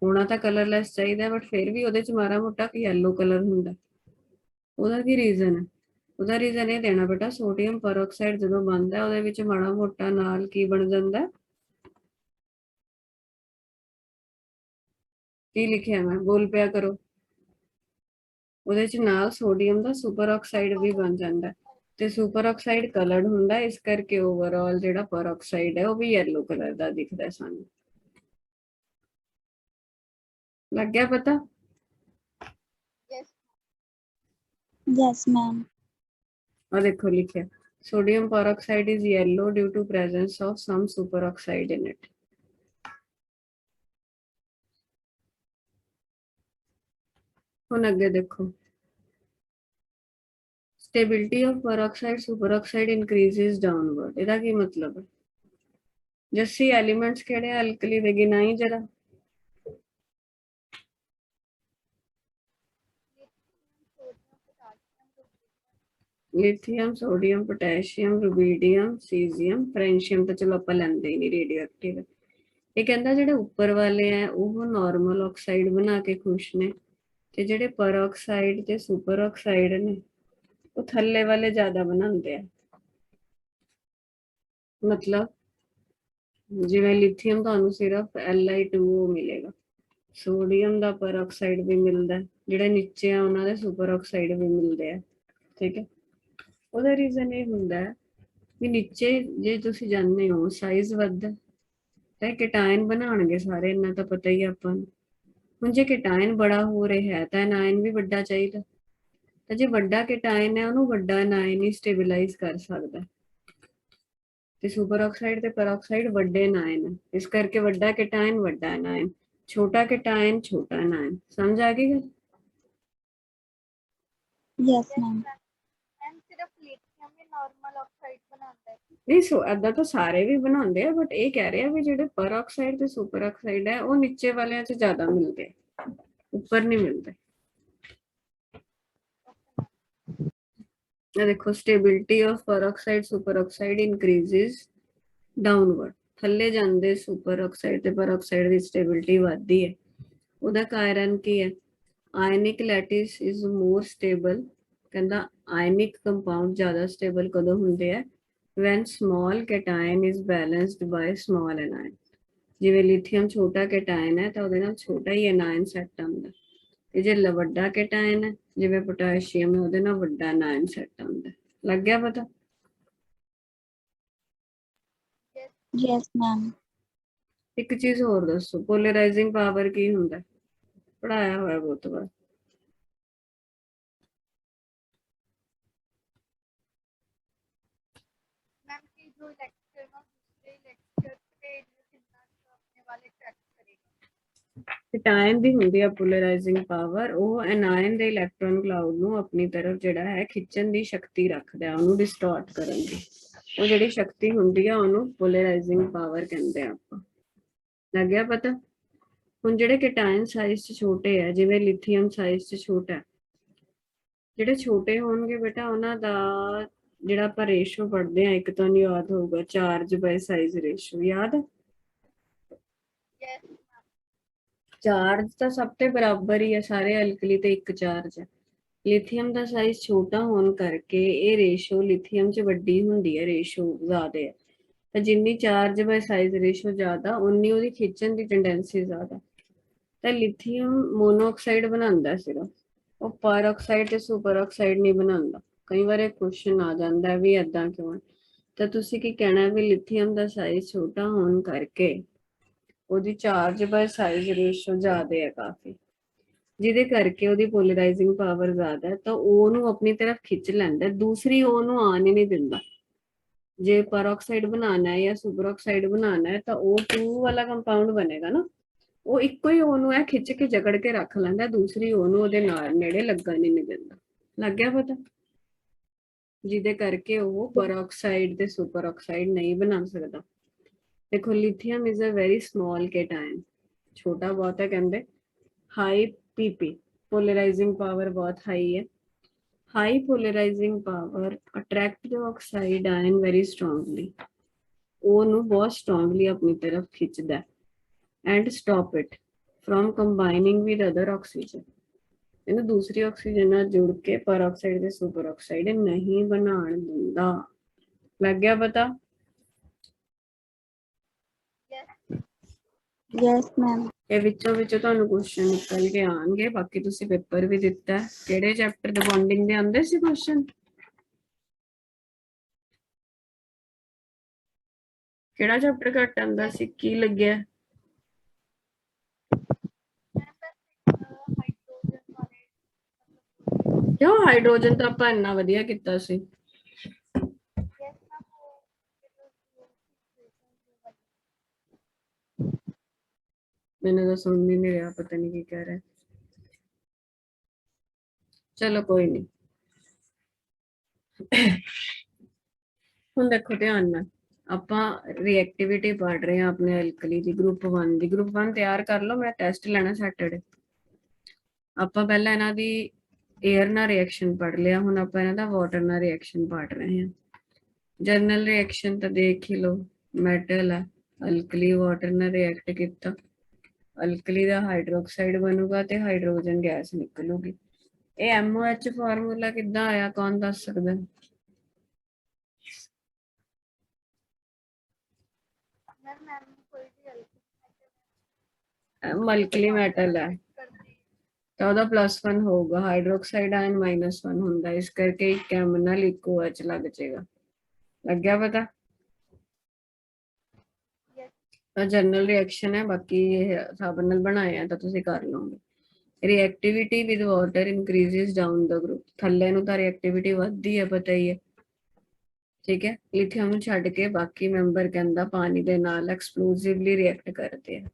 ਹੋਣਾ ਤਾਂ ਕਲਰਲੈਸ ਚਾਹੀਦਾ, ਬਟ ਫਿਰ ਵੀ ਉਹਦੇ ਚ ਮਾੜਾ ਮੋਟਾ ਯੈਲੋ ਕਲਰ ਹੁੰਦਾ। ਉਹਦਾ ਕੀ ਰੀਜ਼ਨ ਹੈ? ਉਹਦਾ ਰੀਜ਼ਨ ਇਹ ਦੇਣਾ ਬੇਟਾ, ਸੋਡੀਅਮ ਪਰਆਕਸਾਈਡ ਜਦੋਂ ਬਣਦਾ ਉਹਦੇ ਵਿੱਚ ਮਾੜਾ ਮੋਟਾ ਨਾਲ ਕੀ ਬਣ ਜਾਂਦਾ? ਕੀ ਲਿਖਿਆ ਮੈਂ, ਬੋਲ ਪਿਆ ਕਰੋ। ਉਹਦੇ ਚ ਨਾਲ ਸੋਡੀਅਮ ਦਾ ਸੁਪਰ ਆਕਸਾਈਡ ਵੀ ਬਣ ਜਾਂਦਾ, ਤੇ ਸੁਪਰ ਆਕਸਾਈਡ ਕਲਰਡ ਹੁੰਦਾ, ਇਸ ਕਰਕੇ ਓਵਰਆਲ ਜਿਹੜਾ ਪਰਆਕਸਾਈਡ ਹੈ ਉਹ ਵੀ ਯੈਲੋ ਕਲਰ ਦਾ ਦਿਖਦਾ ਸਾਨੂੰ। ਲੱਗ ਗਿਆ ਪਤਾ? Yes. Yes, ma'am. ਆ ਦੇਖੋ ਲਿਖਿਆ, sodium peroxide is yellow due to presence of some superoxide in it. ਹੁਣ ਅੱਗੇ ਦੇਖੋ, stability of peroxide superoxide increases downward. ਇਹਦਾ ਕੀ ਮਤਲਬ ਹੈ? ਜੱਸੀ ਐਲੀਮੈਂਟਸ ਕਿਹੜੇ ਆ ਅਲਕਲੀ ਦੇ, ਗਿਣਾਈ ਜਰਾ। ਲਿਥੀਅਮ, ਸੋਡੀਅਮ, ਪੋਟੈਸ਼ੀਅਮ, ਰੂਬੀਡੀਅਮ, ਸੀਜ਼ੀਅਮ, ਫ੍ਰੈਂਸ਼ੀਅਮ ਤਾਂ ਚਲੋ ਆਪਾਂ ਲੈਂਦੇ ਹੀ ਨਹੀਂ, ਰੇਡੀਓ ਐਕਟਿਵ। ਇਹ ਕਹਿੰਦਾ ਜਿਹੜੇ ਉੱਪਰ ਵਾਲੇ ਆ ਉਹ ਨਾਰਮਲ ਆਕਸਾਈਡ ਬਣਾ ਕੇ ਖੁਸ਼ ਨੇ, ਤੇ ਜਿਹੜੇ ਪਰਆਕਸਾਈਡ ਤੇ ਸੁਪਰ ਆਕਸਾਈਡ ਨੇ ਉਹ ਥੱਲੇ ਵਾਲੇ ਜ਼ਿਆਦਾ ਬਣਾਉਂਦੇ ਆ। ਮਤਲਬ ਜਿਵੇਂ ਲਿਥੀਅਮ ਤੁਹਾਨੂੰ ਸਿਰਫ Li2O ਮਿਲੇਗਾ, ਸੋਡੀਅਮ ਦਾ ਪਰਆਕਸਾਈਡ ਵੀ ਮਿਲਦਾ, ਜਿਹੜੇ ਨੀਚੇ ਆ ਉਹਨਾਂ ਦੇ ਸੁਪਰ ਆਕਸਾਈਡ ਵੀ ਮਿਲਦੇ ਆ, ਠੀਕ ਹੈ। ਉਹਦਾ ਰੀਜ਼ਨ ਇਹ ਹੁੰਦਾ ਹੈ ਵੀ ਨੀਚੇ ਜੇ ਤੁਸੀਂ ਜਾਣਦੇ ਹੋ ਸਾਈਜ਼ ਵੱਧਦਾ ਤਾਂ ਕੇਟਾਇਨ ਬਣਾਉਣਗੇ ਸਾਰੇ, ਇੰਨਾ ਤਾਂ ਪਤਾ ਹੀ ਆਪਾਂ ਨੂੰ। ਹੁਣ ਜੇ ਕੇਟਾਇਨ ਬੜਾ ਹੋ ਰਿਹਾ ਹੈ ਤਾਂ ਐਨਾਇਨ ਵੀ ਵੱਡਾ ਚਾਹੀਦਾ, ਤਾਂ ਜੇ ਵੱਡਾ ਕੇਟਾਇਨ ਹੈ ਉਹਨੂੰ ਵੱਡਾ ਐਨਾਇਨ ਹੀ ਸਟੇਬਲਾਈਜ਼ ਕਰ ਸਕਦਾ, ਤੇ ਸੁਪਰ ਆਕਸਾਈਡ ਤੇ ਪਰਆਕਸਾਈਡ ਵੱਡੇ ਐਨਾਇਨ ਹੈ, ਇਸ ਕਰਕੇ ਵੱਡਾ ਕੇਟਾਇਨ ਵੱਡਾ ਐਨਾਇਨ, ਛੋਟਾ ਕੇਟਾਇਨ ਛੋਟਾ ਐਨਾਇਨ। ਸਮਝ ਆ ਗਈ ਗੱਲ? Yes, ma'am. And ਸਿਰਫ ਲਿਥੀਅਮ ਹੀ ਨਾਰਮਲ ਆਕਸਾਈਡ ਬਣਾਉਂਦਾ ਹੈ। ਨਹੀਂ, ਸੋ ਏਦਾਂ ਤਾਂ ਸਾਰੇ ਵੀ ਬਣਾਉਂਦੇ ਆ, ਬਟ ਇਹ ਕਹਿ ਰਿਹਾ ਵੀ ਜਿਹੜੇ ਪਰਆਕਸਾਈਡ ਤੇ ਸੁਪਰ ਆਕਸਾਈਡ ਹੈ ਉਹ ਨੀਚੇ ਵਾਲਿਆਂ 'ਚ ਜ਼ਿਆਦਾ ਮਿਲਦੇ, ਉੱਪਰ ਨਹੀਂ ਮਿਲਦੇ। ਇਹ ਦੇਖੋ, stability of peroxide superoxide increases downward. ਥੱਲੇ ਜਾਂਦੇ ਸੁਪਰ ਆਕਸਾਈਡ ਤੇ ਪਰਆਕਸਾਈਡ ਦੀ ਸਟੇਬਿਲਿਟੀ ਵੱਧਦੀ ਹੈ। ਉਹਦਾ ਕਾਰਨ ਕੀ ਹੈ? Ionic lattice is more stable. ਕਹਿੰਦਾ ਆਇਨਿਕ ਕੰਪਾਊਂਡ ਜ਼ਿਆਦਾ ਸਟੇਬਲ ਕਦੋਂ ਹੁੰਦੇ ਆ? when small cation is balanced by small anion. ਜਿਵੇਂ ਲਿਥੀਅਮ ਛੋਟਾ ਕੇਟਾਇਨ ਹੈ ਤਾਂ ਉਹਦੇ ਨਾਲ ਛੋਟਾ ਹੀ ਐਨਾਇਨ ਸੈੱਟ ਆਉਂਦਾ, ਤੇ ਜੇ ਵੱਡਾ ਕੇਟਾਇਨ ਹੈ ਜਿਵੇਂ ਪੋਟਾਸ਼ੀਅਮ ਹੈ ਉਹਦੇ ਨਾਲ ਵੱਡਾ ਐਨਾਇਨ ਸੈੱਟ ਆਉਂਦਾ। ਲੱਗ ਗਿਆ ਪਤਾ? Yes, ma'am. ਇੱਕ ਚੀਜ਼ ਹੋਰ ਦੱਸੋ, ਪੋਲਰਾਈਜ਼ਿੰਗ ਪਾਵਰ ਕੀ ਹੁੰਦਾ? ਪੜਾਇਆ ਹੋਇਆ ਬਹੁਤ ਵਾਰ। मैम की जो लेक्चर ना दूसरे लेक्चर पे कितना अपने वाले ट्रैक करेगा। ਕੇਟਾਇਨ ਦੀ ਹੁੰਦੀ ਆ ਪੋਲਰਾਈਜ਼ਿੰਗ ਪਾਵਰ, ਉਹ ਐਨਾਇਨ ਦੇ ਇਲੈਕਟ੍ਰੋਨ ਕਲਾਉਡ ਨੂੰ ਆਪਣੀ ਤਰਫ ਜਿਹੜਾ ਹੈ ਖਿੱਚਣ ਦੀ ਸ਼ਕਤੀ ਰੱਖਦਾ, ਉਹਨੂੰ ਡਿਸਟੋਰਟ ਕਰਨ ਦੀ। ਉਹ ਜਿਹੜੀ ਸ਼ਕਤੀ ਹੁੰਦੀ ਆ ਉਹਨੂੰ ਪੋਲਰਾਈਜ਼ਿੰਗ ਪਾਵਰ ਕਹਿੰਦੇ ਆ ਆਪਾਂ। ਲੱਗ ਗਿਆ ਪਤਾ? ਹੁਣ ਜਿਹੜੇ ਕੇਟਾਇਨ ਸਾਈਜ਼ 'ਚ ਛੋਟੇ ਆ, ਜਿਵੇਂ ਲਿਥੀਅਮ ਸਾਈਜ਼ 'ਚ ਛੋਟਾ, ਜਿਹੜੇ ਛੋਟੇ ਹੋਣਗੇ ਬੇਟਾ ਉਹਨਾਂ ਦਾ ਜਿਹੜਾ ਆਪਾਂ ਰੇਸ਼ੋ ਪੜ੍ਹਦੇ ਆ, ਇੱਕ ਤੁਹਾਨੂੰ ਯਾਦ ਹੋਊਗਾ, ਚਾਰਜ ਬਾਈ ਸਾਈਜ਼ ਰੇਸ਼ੋ, ਯਾਦ ਹੈ? Yes. ਚਾਰਜ ਤਾਂ ਸਭ ਤੇ ਬਰਾਬਰ ਹੀ ਹੈ, ਸਾਰੇ ਅਲਕਲੀ ਤੇ ਇੱਕ ਚਾਰਜ ਹੈ। ਲਿਥੀਅਮ ਦਾ ਸਾਈਜ਼ ਛੋਟਾ ਹੋਣ ਕਰਕੇ ਇਹ ਰੇਸ਼ੋ ਲਿਥੀਅਮ 'ਚ ਵੱਡੀ ਹੁੰਦੀ ਹੈ, ਰੇਸ਼ੋ ਜ਼ਿਆਦਾ ਹੈ। ਤਾਂ ਜਿੰਨੀ ਚਾਰਜ ਬਾਈ ਸਾਈਜ਼ ਰੇਸ਼ੋ ਜ਼ਿਆਦਾ, ਉਨੀ ਉਹਦੀ ਖਿੱਚਣ ਦੀ ਟੈਂਡੈਂਸੀ ਜ਼ਿਆਦਾ। ਤਾਂ ਲਿਥੀਅਮ ਮੋਨੋਆਕਸਾਈਡ ਬਣਾਉਂਦਾ ਸਿਰਫ, ਉਹ ਪਰਆਕਸਾਈਡ ਤੇ ਸੁਪਰ ਆਕਸਾਈਡ ਨਹੀਂ ਬਣਾਉਂਦਾ। ਕਈ ਵਾਰ ਇਹ ਕੁਐਸਚਨ ਆ ਜਾਂਦਾ ਵੀ ਏਦਾਂ ਕਿਉਂ? ਤਾਂ ਤੁਸੀਂ ਕੀ ਕਹਿਣਾ ਵੀ ਲਿਥੀਅਮ ਦਾ ਸਾਈਜ਼ ਛੋਟਾ ਹੋਣ ਕਰਕੇ ਉਹਦੀ ਚਾਰਜ ਬਾਈ ਸਾਈਜ਼ ਰੇਸ਼ੋ ਜ਼ਿਆਦਾ ਹੈ ਕਾਫੀ, ਜਿਹਦੇ ਕਰਕੇ ਉਹਦੀ ਪੋਲਰਾਈਜ਼ਿੰਗ ਪਾਵਰ ਜ਼ਿਆਦਾ ਹੈ, ਤਾਂ ਉਹ ਉਹਨੂੰ ਆਪਣੀ ਤਰਫ ਖਿੱਚ ਲੈਂਦਾ, ਦੂਸਰੀ ਉਹਨੂੰ ਆਣ ਹੀ ਨਹੀਂ ਦਿੰਦਾ। ਜੇ ਪਰਆਕਸਾਈਡ ਬਣਾਉਣਾ ਹੈ ਜਾਂ ਸੁਪਰ ਆਕਸਾਈਡ ਬਣਾਉਣਾ ਹੈ ਤਾਂ O2 ਵਾਲਾ ਕੰਪਾਊਂਡ ਬਣੇਗਾ ਨਾ, ਉਹ ਇੱਕੋ ਹੀ O ਨੂੰ ਇਹ ਖਿੱਚ ਕੇ ਜਕੜ ਕੇ ਰੱਖ ਲੈਂਦਾ, ਦੂਸਰੀ O ਨੂੰ ਉਹਦੇ ਨਾਲ ਨੇੜੇ ਲੱਗਣ ਨਹੀਂ ਦਿੰਦਾ। ਲੱਗ ਗਿਆ ਪਤਾ? ਜਿਹਦੇ ਕਰਕੇ ਉਹ ਪਰਆਕਸਾਈਡ ਤੇ ਸੁਪਰ ਆਕਸਾਈਡ ਨਹੀਂ ਬਣਾ ਸਕਦਾ। ਦੇਖੋ lithium is a very small cation, ਛੋਟਾ ਬਹੁਤ ਹੈ ਕਹਿੰਦੇ, ਹਾਈ PP पोलराइजिंग पावर बहुत हाई है। High polarizing power attract the oxide ion very strongly, ओ नु बहुत स्ट्रांगली अपनी तरफ खिंचदा है and stop it from combining with other oxygen, इन्हें दूसरी ऑक्सीजन नाल जुड़ के परऑक्साइड ते सुपर ऑक्साइड नहीं बनाण दिंदा। लग गया पता? Yes, ma'am. ਇਹ ਵਿੱਚੋਂ ਤੁਹਾਨੂੰ ਕੁਐਸਚਨ ਨਿਕਲ ਕੇ ਆਣਗੇ, ਬਾਕੀ ਤੁਸੀਂ ਪੇਪਰ ਵੀ ਦਿੱਤਾ ਹੈ। ਕਿਹੜੇ ਚੈਪਟਰ ਦੇ ਬੌਂਡਿੰਗ ਦੇ ਆਉਂਦੇ ਸੀ ਕੁਐਸਚਨ? ਕਿਹੜਾ ਚੈਪਟਰ ਘੱਟ ਆਉਂਦਾ ਸੀ, ਕੀ ਲੱਗਿਆ? ਕਿਉਂ? ਹਾਈਡਰੋਜਨ ਤਾਂ ਆਪਾਂ ਇੰਨਾ ਵਧੀਆ ਕੀਤਾ ਸੀ। मैंने तो सुन ही नहीं रहा, पता नहीं क्या कह रहा है। चलो कोई नहीं। ਹੁਣ ਦੇਖੋ ਧਿਆਨ ਨਾਲ, ਆਪਾਂ ਰਿਐਕਟੀਵਿਟੀ ਪੜ ਰਹੇ ਹਾਂ ਆਪਣੇ ਐਲਕਲੀ ਦੀ, ਗਰੁੱਪ 1 ਦੀ। ਗਰੁੱਪ 1 ਤਿਆਰ ਕਰ ਲਓ, ਮੈਂ ਟੈਸਟ ਲੈਣਾ ਸੈਟਰਡੇ। ਆਪਾਂ ਪਹਿਲਾਂ ਇਹਨਾਂ ਦੀ 에ਅਰ ਨਾਲ ਰਿਐਕਸ਼ਨ ਪੜ ਲਿਆ, ਹੁਣ ਆਪਾਂ ਇਹਨਾਂ ਦਾ ਵਾਟਰ ਨਾਲ ਰਿਐਕਸ਼ਨ ਪੜ ਰਹੇ ਹਾਂ। ਜਨਰਲ ਰਿਐਕਸ਼ਨ ਤਾਂ ਦੇਖ ਹੀ ਲਓ, ਮੈਟਲ ਹੈ, ਅਲਕਲੀ ਵਾਟਰ ਨਾਲ ਰਿਐਕਟ ਕੀਤਾ, ਅਲਕਲੀ ਦਾ ਹਾਈਡਰੋਕਸਾਈਡ ਬਣੂਗਾ ਤੇ ਹਾਈਡਰੋਜਨ ਗੈਸ ਨਿਕਲੂਗੀ। ਇਹ MOH ਫਾਰਮੂਲਾ ਕਿੱਦਾਂ ਆਇਆ, ਕੌਣ ਦੱਸ ਸਕਦਾ? ਅਲਕਲੀ ਮੈਟਲ ਹੈ ਤਾਂ ਉਹਦਾ +1 ਹੋਊਗਾ, ਹਾਈਡਰੋਕਸਾਈਡ ਆਇਨ -1 ਹੁੰਦਾ, ਇਸ ਕਰਕੇ ਇੱਕ M ਨਾਲ ਇੱਕ OH ਲੱਗ ਜਾਏਗਾ। ਲੱਗਿਆ ਪਤਾ? ਤਾਂ ਜਨਰਲ ਰਿਐਕਸ਼ਨ ਹੈ, ਬਾਕੀ ਇਹ ਹਿਸਾਬ ਨਾਲ ਬਣਾਏ ਆ ਤਾਂ ਤੁਸੀਂ ਕਰ ਲਓਗੇ। Reactivity with water increases down the group, ਥੱਲੇ ਨੂੰ ਤਾਂ ਰਿਐਕਟੀਵਿਟੀ ਵੱਧਦੀ ਹੈ, ਪਤਾ ਹੀ ਹੈ, ਠੀਕ ਹੈ। ਲਿਥੀਅਮ ਨੂੰ ਛੱਡ ਕੇ ਬਾਕੀ ਮੈਂਬਰ ਕਹਿੰਦਾ ਪਾਣੀ ਦੇ ਨਾਲ ਐਕਸਪਲੋਸਿਵਲੀ ਰਿਐਕਟ ਕਰਦੇ ਆ।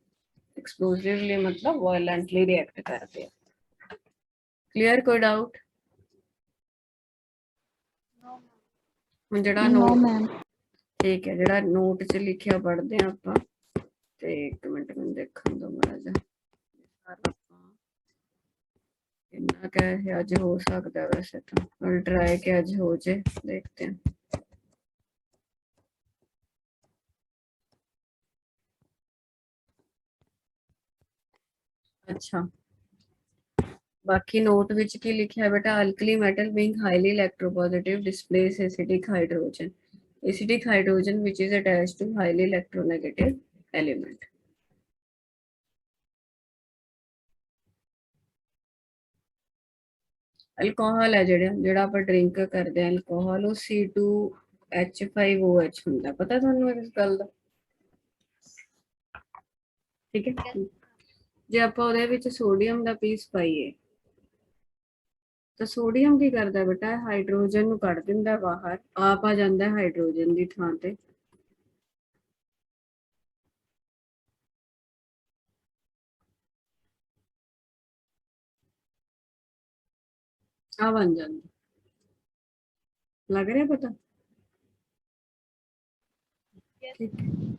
ਐਕਸਪਲੋਸਿਵਲੀ ਮਤਲਬ ਵਾਇਲੈਂਟਲੀ ਰਿਐਕਟ ਕਰਦੇ ਆ। ਕਲੀਅਰ? ਕੋਈ ਡਾਊਟ? ਹੁਣ ਜਿਹੜਾ No, ਨੋਟ, ma'am. ਠੀਕ ਹੈ, ਜਿਹੜਾ ਨੋਟ 'ਚ ਲਿਖਿਆ ਪੜ੍ਹਦੇ ਆ ਆਪਾਂ, ਤੇ ਇੱਕ ਮਿੰਟ ਮੈਨੂੰ ਦੇਖਣ ਦੋ ਮਾੜਾ ਜਿਹਾ। ਇੰਨਾ ਕਹਿ ਅੱਜ ਹੋ ਸਕਦਾ, ਵੈਸੇ ਤਾਂ ਟਰਾਈ ਕਿ ਅੱਜ ਹੋ ਜੇ, ਦੇਖते हैं। अच्छा, बाकी नोट विच की लिखा है बेटा? Alkali metal being highly electropositive displace acidic hydrogen, acidic hydrogen which is attached to highly electronegative element। Alcohol है जेड़ा आप ड्रिंक करते हैं अल्कोहल, वो C2H5OH ਹੁੰਦਾ, पता ਤੁਹਾਨੂੰ ਇਸ ਗੱਲ ਦਾ? ठीक है। ਜੇ ਆਪਾਂ ਉਹਦੇ ਵਿੱਚ ਸੋਡੀਅਮ ਦਾ ਪੀਸ ਪਾਈਏ ਤਾਂ ਸੋਡੀਅਮ ਕੀ ਕਰਦਾ ਬੇਟਾ? ਹਾਈਡਰੋਜਨ ਨੂੰ ਕੱਢ ਦਿੰਦਾ ਬਾਹਰ, ਆਪ ਆ ਜਾਂਦਾ ਹਾਈਡਰੋਜਨ ਦੀ ਥਾਂ ਤੇ। ਆ ਬਣ ਜਾਂਦਾ। ਲੱਗ ਰਿਹਾ ਪਤਾ? ठीक है,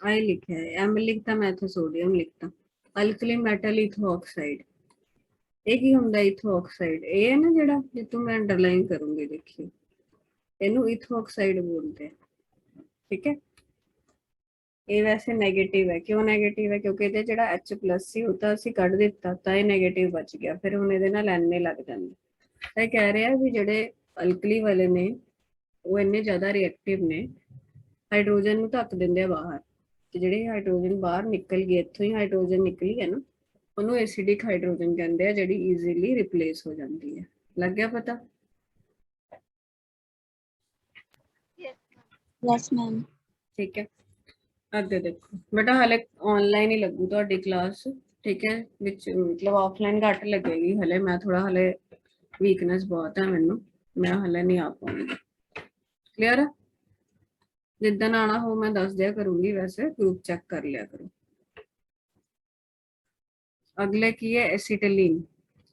आई लिखा है, M लिखता, मैं तो सोडियम लिखता। अल्कली मेटल इथो ऑक्साइड, ਇਹ ਕੀ ਹੁੰਦਾ? ਇਥੋ ਆਕਸਾਈਡ, ਇਹ ਹੈ ਨਾ ਜਿਹੜਾ ਜਿੱਥੋਂ ਮੈਂ ਅੰਡਰਲਾਈਨ ਕਰੂੰਗੀ, ਦੇਖਿਓ ਇਹਨੂੰ ਇਥੋ ਆਕਸਾਈਡ ਬੋਲਦੇ ਆ, ਠੀਕ ਹੈ। ਇਹ ਵੈਸੇ ਨੈਗੇਟਿਵ ਹੈ, ਕਿਉਂ ਨੈਗੇਟਿਵ ਹੈ? ਕਿਉਂਕਿ ਇਹਦੇ ਜਿਹੜਾ H+ ਸੀ ਉਹ ਤਾਂ ਅਸੀਂ ਕੱਢ ਦਿੱਤਾ, ਤਾਂ ਇਹ ਨੈਗੇਟਿਵ ਬਚ ਗਿਆ, ਫਿਰ ਹੁਣ ਇਹਦੇ ਨਾਲ Na ਲੱਗ ਜਾਂਦਾ। ਤਾਂ ਇਹ ਕਹਿ ਰਿਹਾ ਵੀ ਜਿਹੜੇ ਅਲਕਲੀ ਵਾਲੇ ਨੇ ਉਹ ਇੰਨੇ ਜ਼ਿਆਦਾ ਰਿਐਕਟਿਵ ਨੇ, ਹਾਈਡਰੋਜਨ ਨੂੰ ਧੱਕ ਦਿੰਦੇ ਆ ਬਾਹਰ, ਤੇ ਜਿਹੜੇ ਹਾਈਡਰੋਜਨ ਬਾਹਰ ਨਿਕਲ ਗਏ, ਇੱਥੋਂ ਹੀ ਹਾਈਡਰੋਜਨ ਨਿਕਲੀ ਹੈ ਨਾ, ਉਹਨੂੰ ਐਸਿਡਿਕ ਹਾਈਡਰੋਜਨ ਕਹਿੰਦੇ ਆ, ਜਿਹੜੀ ਈਜ਼ੀਲੀ ਰਿਪਲੇਸ ਹੋ ਜਾਂਦੀ ਹੈ। ਲੱਗ ਗਿਆ ਪਤਾ? Yes, ma'am. ਠੀਕ ਹੈ। ਅੱਗੇ ਦੇਖੋ ਬੇਟਾ, ਹਲੇ ਆਨਲਾਈਨ ਹੀ ਲੱਗੂ ਤੁਹਾਡੀ ਕਲਾਸ, ਠੀਕ ਹੈ, ਵਿੱਚ ਮਤਲਬ ਆਫਲਾਈਨ ਘੱਟ ਲੱਗੇਗੀ ਹਲੇ। ਮੈਂ ਥੋੜਾ ਹਲੇ ਵੀਕਨੈਸ ਬਹੁਤ ਹੈ ਮੈਨੂੰ, ਮੈਂ ਹਲੇ ਨਹੀਂ ਆ ਪਾਉਂਗੀ। क्लियर है? जिद्दन आना हो मैं दस दिया करूंगी, वैसे ग्रुप चेक कर लिया करो। अगले की है एसिटिलीन।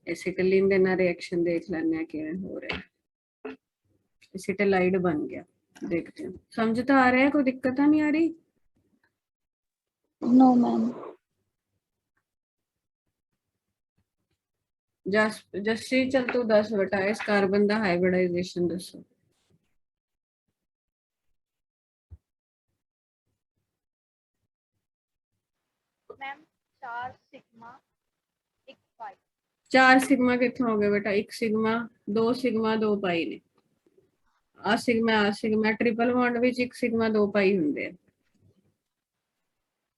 एसिटिलीन देना रिएक्शन देख लेने क्या हो रहा है। एसिटिलाइड बन गया, देखते हैं। समझ तो आ रहा है, कोई दिक्कत तो नहीं आ रही? No ma'am. जस्सी चल तू 10 बटा इस कार्बन का हाइब्रिडाइजेशन दसो। मैम 4 सिग्मा 1 पाई। 4 सिग्मा कितने हो गए बेटा? 1 सिग्मा 2 पाई ने। आ sigma triple bond which 1 sigma 2 pi हुंदे हैं।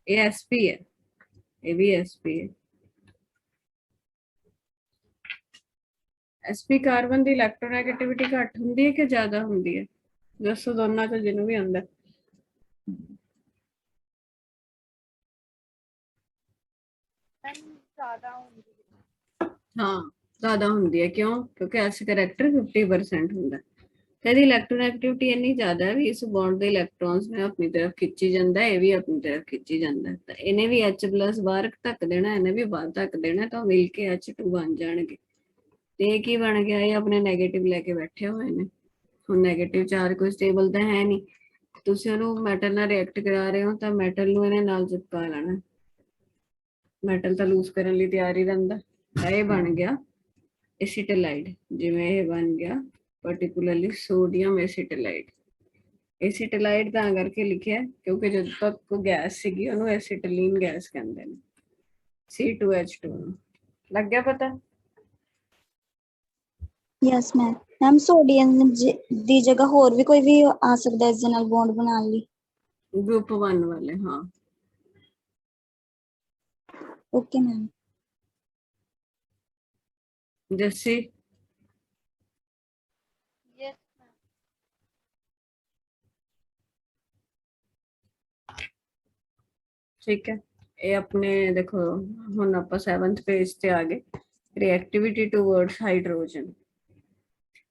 ये एसपी है, ये भी एसपी है। एसपी कार्बन की इलेक्ट्रोनेगेटिविटी घट हुंदी है कि ज्यादा हुंदी है? दसो दोनों चो जिन्हों भी आंदा। मैम ज़्यादा होंगी। हाँ ज्यादा हुंदी है, क्यों? क्योंकि एस करैक्टर 50% हुंदा। कहदी इलेक्ट्रोनेगेटिविटी इन्नी ज्यादा है भी इस बॉन्ड के इलेक्ट्रॉन्स ने अपनी तरफ खिंची जाता है, ये भी अपनी तरफ खिंची जाता है। तो इन्हें भी H+ बाहर ढक देना, इन्हें भी बाहर ढक देना, तो मिलके H2 बन जाएंगे। ते की बन गया, ये अपने नेगेटिव लेके बैठे हुए ने। ਹੁਣ ਨੈਗੇਟਿਵ ਚਾਰਜ ਕੋਈ ਸਟੇਬਲ ਤਾਂ ਹੈ ਨਹੀਂ, ਤੁਸੀਂ ਉਹਨੂੰ ਮੈਟਲ ਨਾਲ ਰਿਐਕਟ ਕਰਾ ਰਹੇ ਹੋ ਤਾਂ ਮੈਟਲ ਨੂੰ ਇਹਨੇ ਨਾਲ ਚਿਪਕਾ ਲੈਣਾ। ਮੈਟਲ ਤਾਂ ਲੂਜ਼ ਕਰਨ ਲਈ ਤਿਆਰ ਹੀ ਰਹਿੰਦਾ। ਇਹ ਬਣ ਗਿਆ एसिटिलाइड, ਜਿਵੇਂ ਇਹ ਬਣ ਗਿਆ ਪਾਰਟਿਕੂਲਰਲੀ ਸੋਡੀਅਮ एसिटिलाइड। एसिटिलाइड ਤਾਂ ਕਰਕੇ ਲਿਖਿਆ ਕਿਉਂਕਿ ਜਦ ਤੱਕ ਕੋ ਗੈਸ ਸੀਗੀ ਉਹਨੂੰ एसिटिलीन ਗੈਸ ਕਹਿੰਦੇ ਨੇ। C2H2 ਲੱਗ ਗਿਆ ਪਤਾ? Yes ma'am. मैम सोडियम दी जगह होर भी कोई भी आ सकता है इस दे नाल बॉन्ड बनाने लई? ग्रुप 1 वाले, हाँ। Okay ma'am. Jassi yes ma'am. ठीक है। ये अपने देखो हुन आप 7th पेज ते आ गए। Reactivity towards hydrogen.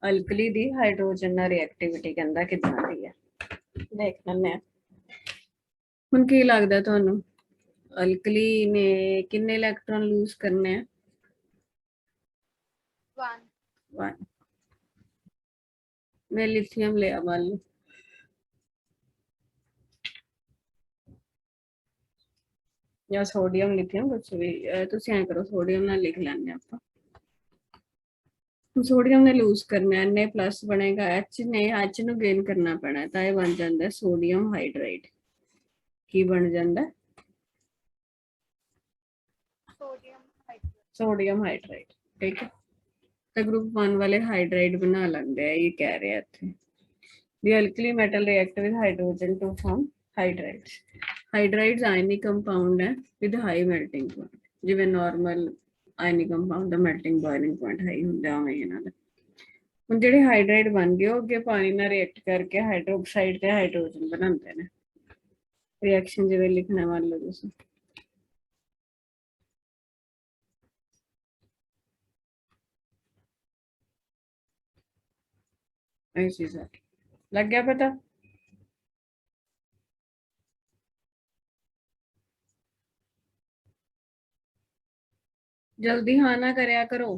Alkali the hydrogen ना रिएक्टिविटी कहंदा कितना दी है, देख लैने आ। हुन की लगदा तुहानू अल्कली ने किन्ने इलेक्ट्रॉन लूज करने हैं? 1। मैं लिथियम लिया मान लो, या सोडियम लिथियम कुछ भी तुसी ऐ करो, सोडियम ना लिख लैने आपां। सोडियम ने लूज करना है, Na+ बनेगा, H ਨੂੰ गेन करना पैना है, तो यह बन जाता है सोडियम हाइड्राइड। की बन जाता है? Sodium hydride. ठीक है, तो ग्रुप 1 वाले हाइड्राइड बना लेंगे, ये कह रहे हैं इत्थे। The alkali metal react with hydrogen to form hydrides. Hydrides ionic compound है with high melting point, जिवें normal ionic compound ਦਾ melting boiling point high ਹੁੰਦਾ ਉਵੇਂ ਇਹਨਾਂ ਦਾ। ਹੁਣ ਜਿਹੜੇ ਹਾਈਡਰਾਈਡ ਬਣ ਗਏ ਉਹ ਅੱਗੇ ਪਾਣੀ ਨਾਲ ਰਿਐਕਟ ਕਰਕੇ ਹਾਈਡਰੋਕਸਾਈਡ ਤੇ ਹਾਈਡਰੋਜਨ ਬਣਾਉਂਦੇ ਨੇ। ਰਿਐਕਸ਼ਨ ਜਿਵੇਂ ਲਿਖਣਾ ਮੰਨ ਲਓ ਤੁਸੀਂ, ऐसी सर लग गया पता? जल्दी हाँ ना करया करो।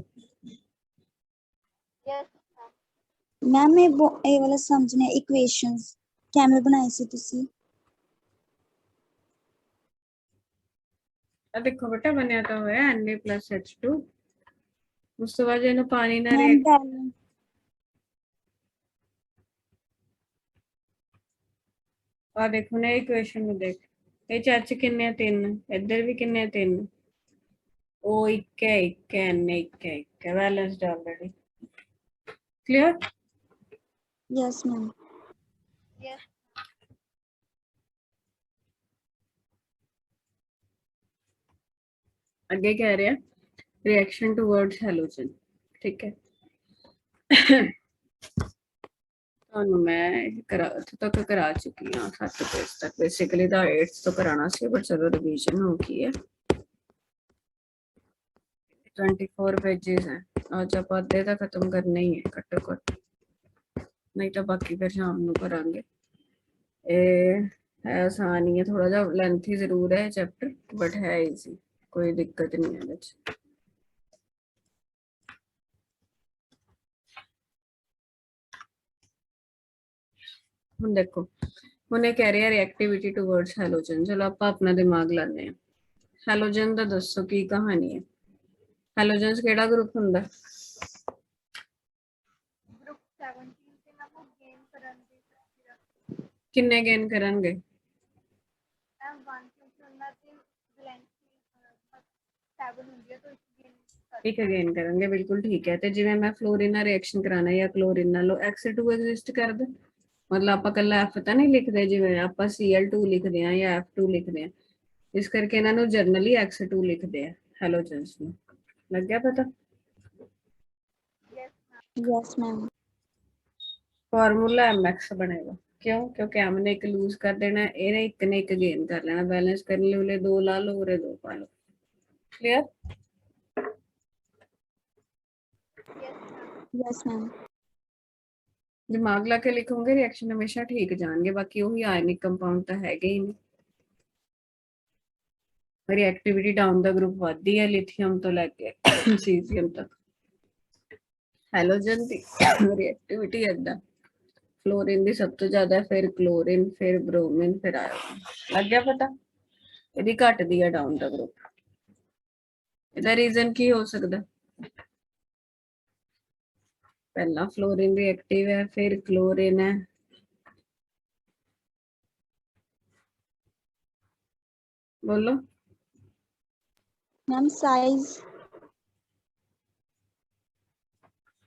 यस मैम ये वाला समझने इक्वेशंस किवें बनाई सी तुसी? देखो बेटा बनया तो होया Na+H2, उस तो बाद इहनू पानी ना मैम रिएक्ट बैलेंस आ देखो ना इक्वेशन में देख, ये H किन्ने 3, इधर भी किन्ने 3, ओ एक है Na balanced already. Clear? Yes ma'am. Yes आगे कह रहे हैं रिएक्शन टूवर्ड्स हैलोजन। ठीक है, ਤੁਹਾਨੂੰ ਮੈਂ ਤੱਕ ਕਰਾ ਚੁੱਕੀ ਹਾਂ 7 पेज तक, बेसिकली ਤਾਂ 8th ਤੋਂ ਕਰਾਣਾ ਸੀ ਪਰ ਚਲੋ ਰਿवीजन ਹੋ ਗਈ ਹੈ। 24 पेजेस हैं, आज आप आधे तक खत्म करना ही है घट्टो घट्ट। नहीं तो बाकी फिर शाम ਨੂੰ ਕਰਾਂਗੇ। ਇਹ ਹੈ ਆਸਾਨ ਹੀ ਹੈ, ਥੋੜਾ ਜਿਹਾ ਲੈਂਥੀ ਜ਼ਰੂਰ ਹੈ ਚੈਪਟਰ ਬਟ ਹੈ ਈਜ਼ੀ, ਕੋਈ ਦਿੱਕਤ ਨਹੀਂ ਹੈ ਇਹਦੇ ਚ। ਹੁਣ ਦੇਖੋ, ਹੁਣ ਇਹ ਕਹਿ ਰਿਹਾ ਰਿਐਕਟੀਵਿਟੀ ਟੂਵਰਡਸ ਹੈਲੋਜਨ। ਚਲੋ ਆਪਾਂ ਆਪਣਾ ਦਿਮਾਗ ਲਾਉਂਦੇ ਹਾਂ। ਹੈਲੋਜਨ ਦਾ ਦੱਸੋ ਕੀ ਕਹਾਣੀ ਹੈ? ਹੈਲੋਜਨਸ ਕਿਹੜਾ ਗਰੁੱਪ ਹੁੰਦਾ? ਗਰੁੱਪ 17 ਤੇ ਨਾ ਉਹ ਗੇਮ ਕਰਨ ਦੀ ਕਿੰਨੇ ਗੇਨ ਕਰਨਗੇ? ਐਮ 1 ਕਿਉਂਕਿ ਉਹਨਾਂ ਦੀ ਵੈਲੈਂਸੀ 7 ਹੁੰਦੀ ਹੈ ਤਾਂ ਇੱਕ ਗੇਮ ਇੱਕ ਗੇਨ ਕਰਨਗੇ, ਬਿਲਕੁਲ ਠੀਕ ਹੈ। ਤੇ ਜਿਵੇਂ ਮੈਂ ਫਲੋਰੀਨ ਨਾਲ ਰਿਐਕਸ਼ਨ ਕਰਾਣਾ ਜਾਂ ਕਲੋਰੀਨ ਨਾਲ, X2 ਐਗਜ਼ਿਸਟ ਕਰਦਾ, ਮਤਲਬ ਆਪਾਂ ਕੱਲਾ F ਤਾਂ ਨਹੀਂ ਲਿਖਦੇ, ਜਿਵੇਂ ਆਪਾਂ Cl2 ਲਿਖਦੇ ਆ ਜਾਂ F2 ਲਿਖਦੇ ਆ, ਇਸ ਕਰਕੇ ਇਹਨਾਂ ਨੂੰ ਜਰਨਲੀ X2 ਲਿਖਦੇ ਆ ਹੈਲੋਜਨਸ ਨੂੰ। ਲੱਗਿਆ ਪਤਾ? Yes ma'am. ਫਾਰਮੂਲਾ mx ਬਣੇਗਾ। क्यों? क्योंकि m ने एक लूज कर देना है, ए ने एक ने एक गेन कर लेना, बैलेंस करने वाले दो ला लो और 2 पा लो। क्लियर? Yes ma'am. दिमाग ला के लिखोगे रिएक्शन हमेशा ठीक जाएंगे, बाकी वही आयनिक कंपाउंड तो है ही नहीं। रिएक्टिविटी डाउन द ग्रुप बढ़ती है लिथियम तो लेके सीजियम तक। हैलोजन की रिएक्टिविटी इदा, फ्लोरीन की सब तो ज्यादा, फिर क्लोरीन, फिर ब्रोमीन, फिर आयोडीन। लग गया पता? यदि घटती है डाउन द ग्रुप, ਇਹਦਾ ਰੀਜ਼ਨ ਕੀ ਹੋ ਸਕਦਾ? पहला फ्लोरीन रिएक्टिव है, फिर क्लोरीन है, बोलो मैम साइज।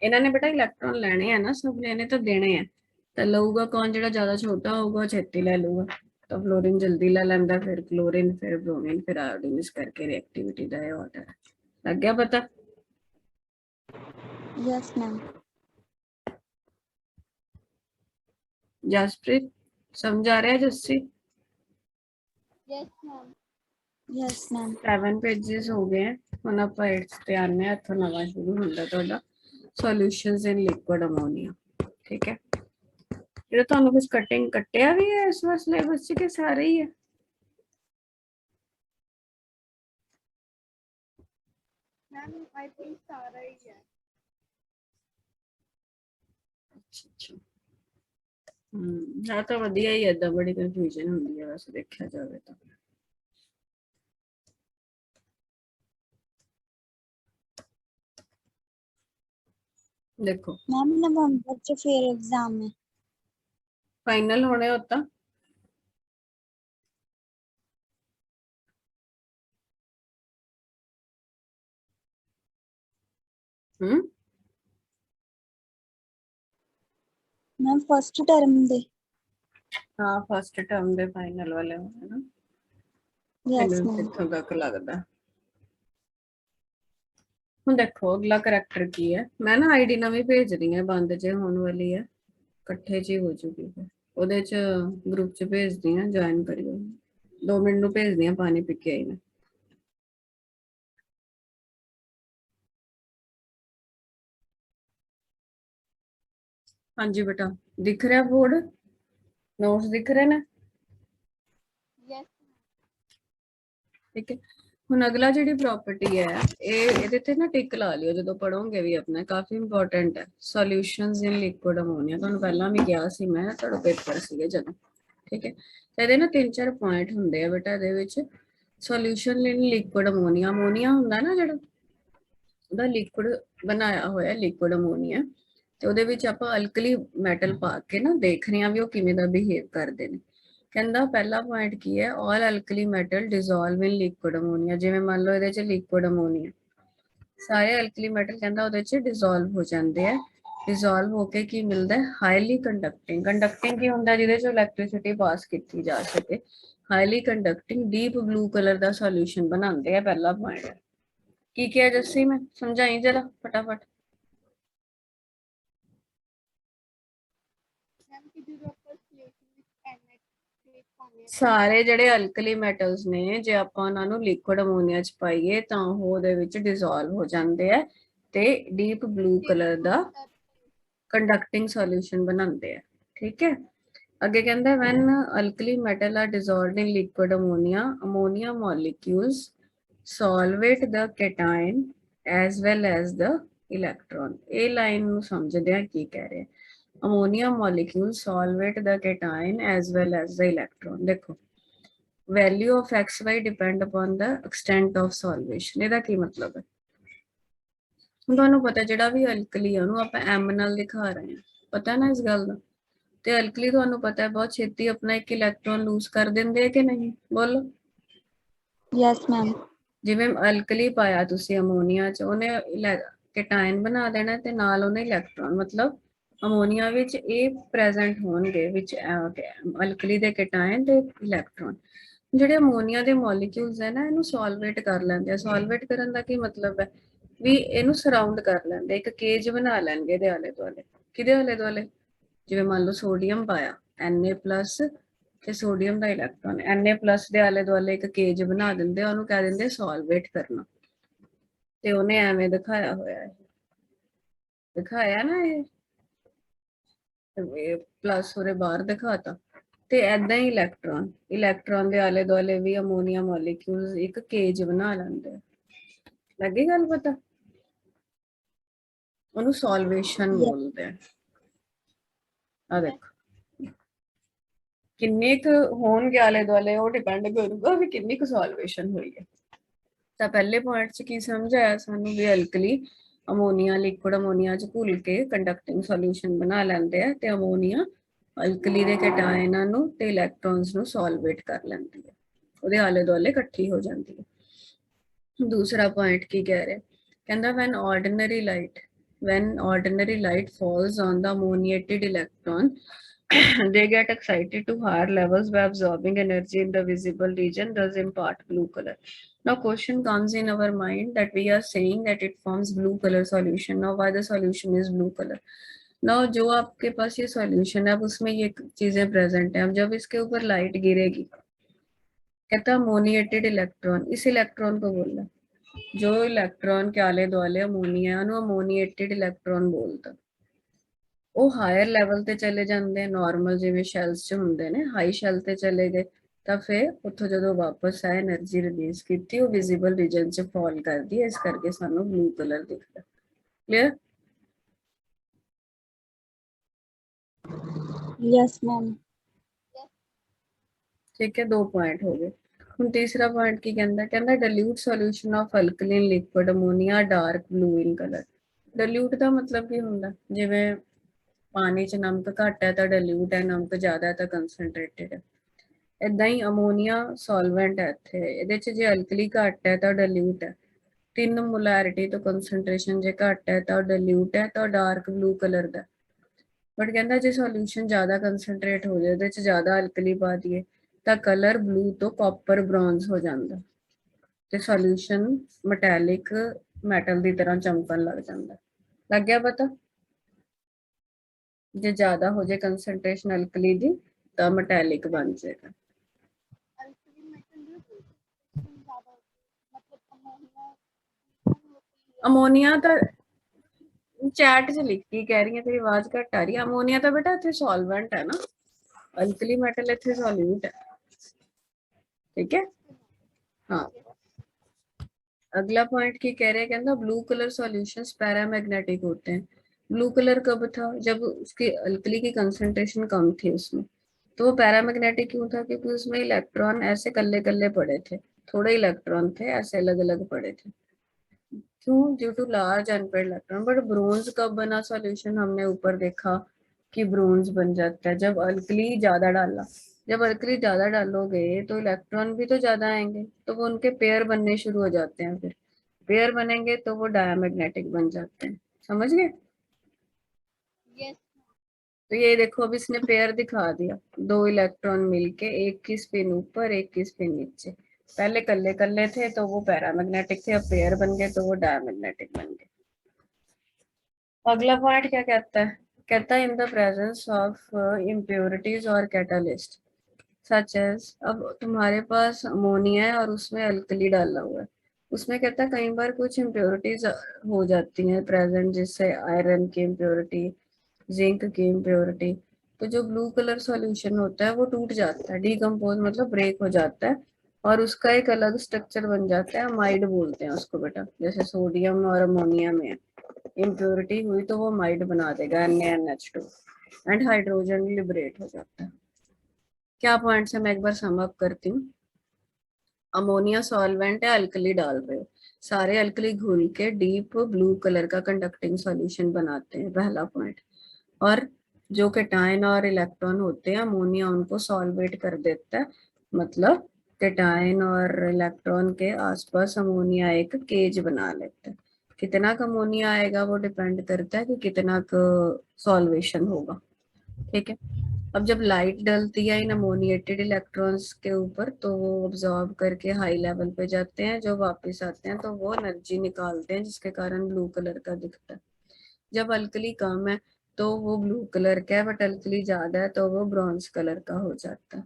इन्होंने बेटा इलेक्ट्रॉन लेने हैं ना, सब लेने तो देने हैं, तो लऊगा कौन? जो ज्यादा छोटा होगा छेती ले लूगा, तो फ्लोरीन जल्दी ले लेंदा, फिर क्लोरीन, फिर ब्रोमीन, फिर आयोडीन, इस करके रिएक्टिविटी का ये ऑर्डर है। लग गया पता? Yes ma'am. जसप्रीत समझ आ रहा है? Jassi yes ma'am. Yes ma'am. 7 pages हो गए हैं, ਹੁਣ ਆਪਾਂ 8th ਤੇ ਆਨੇ ਆ, ਇੱਥੋਂ ਨਵਾਂ ਸ਼ੁਰੂ ਹੁੰਦਾ ਤੁਹਾਡਾ ਸੋਲੂਸ਼ਨਸ ਇਨ ਲਿਕੁਇਡ ਅਮੋਨੀਆ। ਠੀਕ ਹੈ, ਜਿਹੜਾ ਤੁਹਾਨੂੰ ਕੁਝ ਕਟਿੰਗ ਕੱਟਿਆ ਵੀ ਹੈ ਇਸ ਵਾਰ ਸਿਲੇਬਸ ਚ ਕਿ ਸਾਰੇ ਹੀ ਹੈ? मैम आई थिंक सारा ही है। ਅੱਛਾ ਹਾਂ ਤਾਂ ਵਧੀਆ ਹੀ, ਏਦਾਂ ਬੜੀ ਕਨਫਿਊਜ਼ਨ ਹੁੰਦੀ ਹੈ ਵੈਸੇ ਦੇਖਿਆ ਜਾਵੇ ਤਾਂ। देखो मैम नवंबर च फिर एग्जाम है। फाइनल होने होता मैम फर्स्ट टर्म दे। हाँ फर्स्ट टर्म दे फाइनल वाले होने ना। यस मैनूं मैम। कित्थों तक लगदा। ਹੁਣ ਦੇਖੋ ਅਗਲਾ ਕਰੈਕਟਰ ਕੀ ਹੈ, ਮੈਂ ਨਾ ਆਈਡੀ ਨਵੀਂ ਭੇਜ ਰਹੀ ਹਾਂ, ਬੰਦ ਜੇ ਹੋਣ ਵਾਲੀ ਹੈ, ਇਕੱਠੇ ਚ ਹੀ ਹੋ ਜੂਗੀ, ਫਿਰ ਉਹਦੇ ਚ ਗਰੁੱਪ ਚ ਭੇਜਦੀ ਹਾਂ, ਜੁਆਇਨ ਕਰਿਓ। 2 ਮਿੰਟ ਨੂੰ ਭੇਜਦੀ ਹਾਂ, ਪਾਣੀ ਪੀ ਕੇ ਆਈ ਮੈਂ। हाँ जी बेटा, दिख रहा बोर्ड? नोट्स दिख रहे ने? यस। ठीक है, ਹੁਣ ਅਗਲਾ ਜਿਹੜੀ ਪ੍ਰੋਪਰਟੀ ਹੈ ਇਹਦੇ ਤੇ ਨਾ ਟਿਕ ਲਾ ਲਿਓ ਜਦੋਂ ਪੜੋਗੇ ਵੀ ਆਪਣਾ, ਕਾਫੀ ਇੰਪੋਰਟੈਂਟ ਹੈ। ਸੋਲੂਸ਼ਨਸ ਇਨ ਲਿਕੁਇਡ ਅਮੋਨੀਆ, ਤੁਹਾਨੂੰ ਪਹਿਲਾਂ ਵੀ ਕਿਹਾ ਸੀ ਮੈਂ, ਤੁਹਾਡਾ ਪੇਪਰ ਸੀਗੇ ਜਦੋਂ। ਠੀਕ ਹੈ, ਤੇ ਇਹਦੇ ਨਾ 3-4 ਪੁਆਇੰਟ ਹੁੰਦੇ ਆ ਬੇਟਾ ਇਹਦੇ ਵਿੱਚ। ਸੋਲੂਸ਼ਨ ਇਨ ਲਿਕੁਇਡ ਅਮੋਨੀਆ, ਅਮੋਨੀਆ ਹੁੰਦਾ ਨਾ ਜਿਹੜਾ, ਉਹਦਾ ਲਿਕੁਇਡ ਬਣਾਇਆ ਹੋਇਆ ਲਿਕੁਇਡ ਅਮੋਨੀਆ, ਤੇ ਉਹਦੇ ਵਿੱਚ ਆਪਾਂ ਅਲਕਲੀ ਮੈਟਲ ਪਾ ਕੇ ਨਾ ਦੇਖ ਰਹੇ ਹਾਂ ਵੀ ਉਹ ਕਿਵੇਂ ਦਾ ਬਿਹੇਵ ਕਰਦੇ ਨੇ। ਕਹਿੰਦਾ ਪਹਿਲਾ ਪੁਆਇੰਟ ਕੀ ਹੈ, ਆਲ ਅਲਕਲੀ ਮੈਟਲ ਡਿਸੋਲਵ ਇਨ ਲਿਕੁਇਡ ਅਮੋਨੀਆ। ਜਿਵੇਂ ਮੰਨ ਲਓ ਇਹਦੇ ਚ ਲਿਕੁਇਡ ਅਮੋਨੀਆ, ਸਾਰੇ ਅਲਕਲੀ ਮੈਟਲ ਕਹਿੰਦਾ ਉਹਦੇ ਚ ਡਿਸੋਲਵ ਹੋ ਜਾਂਦੇ ਆ। ਡਿਸੋਲਵ ਹੋ ਕੇ ਕੀ ਮਿਲਦਾ ਹੈ, ਹਾਈਲੀ ਕੰਡਕਟਿੰਗ। ਕੰਡਕਟਿੰਗ ਕੀ ਹੁੰਦਾ, ਜਿਹਦੇ ਚ ਇਲੈਕਟ੍ਰਿਸਿਟੀ ਪਾਸ ਕੀਤੀ ਜਾ ਸਕੇ। Highly conducting deep blue colour ਦਾ ਸੋਲੂਸ਼ਨ ਬਣਾਉਂਦੇ ਆ, ਪਹਿਲਾ ਪੁਆਇੰਟ। ਕੀ ਕਿਹਾ ਜੱਸੀ, ਮੈਂ ਸਮਝਾਈ ਜਰਾ ਫਟਾਫਟ। मैम की जरूरत पर सॉल्यूशन विद NH पानी ਸਾਰੇ ਜਿਹੜੇ ਅਲਕਲੀ ਮੈਟਲਸ ਨੇ, ਜੇ ਆਪਾਂ ਉਹਨਾਂ ਨੂੰ ਲਿਕੁਇਡ ਅਮੋਨੀਆ ਚ ਪਾਈਏ ਤਾਂ ਉਹ ਉਹਦੇ ਵਿੱਚ ਡਿਸੋਲਵ ਹੋ ਜਾਂਦੇ ਆ ਤੇ ਡੀਪ ਬਲੂ ਕਲਰ ਦਾ कंडक्टिंग सॉल्यूशन बनाते हैं। ठीक है, ਅੱਗੇ ਕਹਿੰਦਾ when alkali metal are dissolved in liquid ammonia, ammonia molecules solvate the cation as well as the electron। ਇਹ ਲਾਈਨ ਨੂੰ ਸਮਝਦੇ ਆ ਕੀ ਕਹਿ ਰਹੇ। ammonia molecules solvate the cation as well as the electron। ਦੇਖੋ value of xy depend upon the extent of solvation। ਇਹਦਾ ਕੀ ਮਤਲਬ ਹੈ? ਹੁਣ ਤੁਹਾਨੂੰ ਪਤਾ ਜਿਹੜਾ ਵੀ ਅਲਕਲੀ ਆ ਉਹਨੂੰ ਆਪਾਂ m ਨਾਲ ਦਿਖਾ ਰਹੇ ਹਾਂ, ਪਤਾ ਨਾ ਇਸ ਗੱਲ ਦਾ। ਤੇ ਅਲਕਲੀ ਤੁਹਾਨੂੰ ਪਤਾ ਹੈ ਬਹੁਤ ਛੇਤੀ ਆਪਣਾ ਇੱਕ ਇਲੈਕਟ੍ਰੋਨ ਲੂਜ਼ ਕਰ ਦਿੰਦੇ ਆ ਕਿ ਨਹੀਂ, ਬੋਲੋ। Yes ma'am. ਜਿਵੇਂ ਅਲਕਲੀ ਪਾਇਆ ਤੁਸੀਂ ਅਮੋਨੀਆ ਚ, ਉਹਨੇ ਕੈਟਾਇਨ ਬਣਾ ਦੇਣਾ ਤੇ ਨਾਲ ਉਹਨੇ ਇਲੈਕਟ੍ਰੋਨ, ਮਤਲਬ ਅਮੋਨੀਆ ਵਿੱਚ ਇਹ ਪ੍ਰੈਜ਼ੈਂਟ ਹੋਣਗੇ ਵਿੱਚ ਅਲਕਲੀ ਦੇ ਕੈਟਾਇਨ ਤੇ ਇਲੈਕਟ੍ਰੋਨ। ਜਿਹੜੇ ਅਮੋਨੀਆ ਦੇ ਮੋਲੀਕਿਊਲਸ ਹੈ ਨਾ, ਇਹਨੂੰ ਸੋਲਵੇਟ ਕਰ ਲੈਂਦੇ ਆ। ਸੋਲਵੇਟ ਕਰਨ ਦਾ ਕੀ ਮਤਲਬ ਹੈ ਵੀ ਇਹਨੂੰ ਸਰਾਊਂਡ ਕਰ ਲੈਂਦੇ, ਇੱਕ ਕੇਜ ਬਣਾ ਲੈਣਗੇ ਇਹਦੇ ਆਲੇ ਦੁਆਲੇ। ਕਿਹਦੇ ਆਲੇ ਦੁਆਲੇ? ਜਿਵੇਂ ਮੰਨ ਲਓ ਸੋਡੀਅਮ ਪਾਇਆ Na+ ਤੇ ਸੋਡੀਅਮ ਦਾ ਇਲੈਕਟ੍ਰੋਨ Na+ ਦੇ ਆਲੇ ਦੁਆਲੇ ਇੱਕ ਕੇਜ ਬਣਾ ਦਿੰਦੇ, ਉਹਨੂੰ ਕਹਿ ਦਿੰਦੇ ਸੋਲਵੇਟ ਕਰਨਾ। ਤੇ ਉਹਨੇ ਐਵੇਂ ਦਿਖਾਇਆ ਹੋਇਆ ਹੈ, ਦਿਖਾਇਆ ਨਾ ਇਹ ਪਲੱਸ ਉਹਦੇ ਬਾਹਰ ਦਿਖਾਤਾ। ਤੇ ਐਦਾਂ ਹੀ ਇਲੈਕਟ੍ਰੋਨ ਦੇ ਆਲੇ ਦੁਆਲੇ ਵੀ ਅਮੋਨੀਆ ਮੋਲੀਕਿਊਲਸ ਇੱਕ ਕੇਜ ਬਣਾ ਲੈਂਦੇ। ਲੱਗੀ ਗੱਲ ਪਤਾ? ਉਹਨੂੰ ਸੋਲਵੇਸ਼ਨ ਬੋਲਦੇ ਆ। ਆ ਦੇਖੋ ਕਿੰਨੇ ਕੁ ਹੋਣਗੇ ਆਲੇ ਦੁਆਲੇ, ਉਹ ਡਿਪੈਂਡ ਕਰੂਗਾ ਵੀ ਕਿੰਨੀ ਕੁ ਸੋਲਵੇਸ਼ਨ ਹੋਈ ਹੈ। ਤਾਂ ਪਹਿਲੇ ਪੁਆਇੰਟ 'ਚ ਕੀ ਸਮਝ ਆਇਆ ਸਾਨੂੰ ਵੀ ਅਲਕਲੀ ਅਮੋਨੀਆ, ਲਿਕੁਇਡ ਅਮੋਨੀਆ 'ਚ ਘੁਲ ਕੇ ਕੰਡਕਟਿੰਗ ਸੋਲਿਊਸ਼ਨ ਬਣਾ ਲੈਂਦੇ ਆ ਤੇ ਅਮੋਨੀਆ ਅਲਕਲੀ ਦੇ ਕੈਟਾਇਨਾਂ ਨੂੰ ਤੇ ਇਲੈਕਟ੍ਰੋਨਸ ਨੂੰ ਸੋਲਵੇਟ ਕਰ ਲੈਂਦੀ ਹੈ, ਉਹਦੇ ਆਲੇ ਦੁਆਲੇ ਇਕੱਠੀ ਹੋ ਜਾਂਦੀ ਹੈ। ਦੂਸਰਾ ਪੁਆਇੰਟ ਕੀ ਕਹਿ ਰਿਹਾ? ਕਹਿੰਦਾ when ordinary light falls on the ammoniated electron they get excited to higher levels by absorbing energy in the visible region, thus impart blue color। Now question comes in our mind that we are saying that it forms blue color solution। Now why the solution is blue color? Now जो आपके पास ये solution है, अब उसमें ये चीजें present है। अब जब इसके ऊपर लाइट गिरेगी, कहता अमोनिएटेड इलेक्ट्रॉन, इस इलेक्ट्रॉन को बोल रहा जो इलेक्ट्रॉन के आले दुआले अमोनिया है, अमोनिएटेड इलेक्ट्रॉन बोलता। ਉਹ ਹਾਇਰ ਲੈਵਲ ਤੇ ਚਲੇ ਜਾਂਦੇ, ਨਾਰਮਲ ਜਿਵੇਂ ਸ਼ੈਲਸ 'ਚ ਹੁੰਦੇ ਨੇ, ਹਾਈ ਸ਼ੈਲ ਤੇ ਚਲੇ ਗਏ ਤਾਂ ਫਿਰ ਉੱਥੋਂ ਜਦੋਂ ਵਾਪਸ ਆਏ એનર્ਜੀ ਰਿਲੀਜ਼ ਕੀਤੀ, ਉਹ ਵਿਜ਼ੀਬਲ ਰੀਜਨ 'ਚ ਫਾਲ ਕਰਦੀ ਹੈ, ਇਸ ਕਰਕੇ ਸਾਨੂੰ ਬਲੂ ਕਲਰ ਦਿਖਦਾ। ਕਲੀਅਰ? Yes ma'am. ਠੀਕ ਹੈ, 2 ਪੁਆਇੰਟ ਹੋ ਗਏ। ਹੁਣ ਤੀਸਰਾ ਪੁਆਇੰਟ ਕੀ ਕਹਿੰਦਾ? ਕਹਿੰਦਾ dilute solution of alkaline liquid ammonia dark blue in colour. Dilute ਦਾ ਮਤਲਬ ਕੀ ਹੁੰਦਾ? ਜਿਵੇਂ ਪਾਣੀ 'ਚ ਨਮਕ ਘੱਟ ਹੈ ਤਾਂ ਡਿਲੂਟ ਹੈ, ਨਮਕ ਜ਼ਿਆਦਾ ਹੈ ਤਾਂ ਕੰਸਨਟ੍ਰੇਟਡ ਹੈ। ਇਦਾਂ ਹੀ ਅਮੋਨੀਆ ਸੋਲਵੈਂਟ ਹੈ ਇੱਥੇ, ਇਹਦੇ 'ਚ ਜੇ ਅਲਕਲੀ ਘੱਟ ਹੈ ਤਾਂ ਡਿਲੂਟ ਹੈ। 3 ਮੋਲੈਰਿਟੀ ਤੋਂ ਕੰਸਨਟ੍ਰੇਸ਼ਨ ਜੇ ਘੱਟ ਹੈ ਤਾਂ ਡਿਲੂਟ ਹੈ, ਤਾਂ dark blue colour the. But ਕਹਿੰਦਾ ਜੇ ਸੋਲਿਊਸ਼ਨ ਜ਼ਿਆਦਾ ਕੰਸਨਟ੍ਰੇਟ ਹੋ ਜਾਏ, ਉਹਦੇ 'ਚ ਜ਼ਿਆਦਾ ਅਲਕਲੀ ਪਾ ਦਈਏ ਤਾਂ ਕਲਰ ਬਲੂ ਤੋਂ ਕਾਪਰ ਬ੍ਰੌਂਜ਼ ਹੋ ਜਾਂਦਾ ਤੇ ਸੋਲਿਊਸ਼ਨ ਮੈਟੈਲਿਕ ਮੈਟਲ ਦੀ ਤਰ੍ਹਾਂ ਚਮਕਣ ਲੱਗ ਜਾਂਦਾ। ਲੱਗ ਗਿਆ ਪਤਾ? ਜੇ ਜ਼ਿਆਦਾ ਹੋ ਜਾਏ ਕੰਸਨਟ੍ਰੇਸ਼ਨ ਅਲਕਲੀ ਦੀ ਤਾਂ ਮੈਟੈਲਿਕ ਬਣ ਜਾਏਗਾ। अल्कली मेटल जो ज्यादा होती है, मतलब अमोनिया ਅਮੋਨੀਆ ਤਾਂ ਚੈਟ 'ਚ ਲਿਖ ਕੀ ਕਹਿ ਰਹੀ ਹੈ, ਤੇਰੀ ਆਵਾਜ਼ ਘੱਟ ਆ ਰਹੀ ਹੈ। ਅਮੋਨੀਆ ਤਾਂ ਬੇਟਾ ਇੱਥੇ ਸੋਲਵੈਂਟ ਹੈ ਨਾ, ਅਲਕਲੀ ਮੈਟਲ ਇੱਥੇ ਸੋਲਿਊਟ ਹੈ। ठीक है, हाँ। अगला पॉइंट की कह रहे हैं, कहना ब्लू कलर सॉल्यूशंस पैरामैग्नेटिक होते हैं। ब्लू कलर कब था? जब उसकी अल्कली की कंसंट्रेशन कम थी उसमें, तो वो पैरामैग्नेटिक क्यों था? क्योंकि उसमें इलेक्ट्रॉन ऐसे कल्ले कल्ले पड़े थे, थोड़े इलेक्ट्रॉन थे ऐसे अलग अलग पड़े थे। क्यों? Due to large unpaired electron. But bronze कब बना सॉल्यूशन? हमने ऊपर देखा कि ब्रोंज बन जाता है जब अल्कली ज्यादा डाला। जब अल्कली ज्यादा डालोगे तो इलेक्ट्रॉन भी तो ज्यादा आएंगे, तो वो उनके पेयर बनने शुरू हो जाते हैं। फिर पेयर बनेंगे तो वो डायमैग्नेटिक बन जाते हैं। समझ गए? यस। तो ये देखो अब इसने पेयर दिखा दिया, 2 इलेक्ट्रॉन मिलके, एक की स्पिन ऊपर एक की स्पिन नीचे। पहले कल्ले कल्ले थे तो वो पैरामैग्नेटिक थे, अब पेयर बन गए तो वो डायमैग्नेटिक बन गए। अगला पॉइंट क्या कहता है? कहता है in the presence of impurities और कैटालिस्ट सच एज, अब तुम्हारे पास अमोनिया है और उसमें अल्कली डाला हुआ है, उसमें कहता है कई बार कुछ इम्प्योरिटीज हो जाती हैं प्रेजेंट, जिससे आयरन की इम्प्योरिटी, जिंक की इम्प्योरिटी। तो जो ब्लू कलर सॉल्यूशन होता है वो टूट जाता है, डिकम्पोज मतलब ब्रेक हो जाता है, और उसका एक अलग स्ट्रक्चर बन जाता है, अमाइड बोलते हैं उसको बेटा। जैसे सोडियम और अमोनिया में इम्प्योरिटी हुई तो वो अमाइड बना देगा NaNH2, एंड हाइड्रोजन लिबरेट हो जाता है। क्या पॉइंट्स है मैं एक बार सम अप करती हूँ। अमोनिया सॉल्वेंट है, अल्कली डाल रहे हो, सारे अल्कली घुल के डीप ब्लू कलर का कंडक्टिंग सॉल्यूशन बनाते हैं, पहला पॉइंट। और जो केटायन और इलेक्ट्रॉन होते हैं, अमोनिया उनको सॉल्वेट कर देता है, मतलब केटायन और इलेक्ट्रॉन के आसपास अमोनिया एक केज बना लेता है। कितना का अमोनिया आएगा वो डिपेंड करता है कि कितना का सॉल्वेशन होगा, ठीक है। अब जब लाइट डलती है इन अमोनिएटेड इलेक्ट्रॉन्स के ऊपर तो वो ऑब्जॉर्ब करके हाई लेवल पे जाते हैं, जो वापस आते हैं तो वो एनर्जी निकालते हैं, जिसके कारण ब्लू कलर का दिखता है। जब अल्कली कम है तो वो ब्लू कलर का है, बट अल्कली ज्यादा है तो वो ब्रॉन्ज कलर का हो जाता है।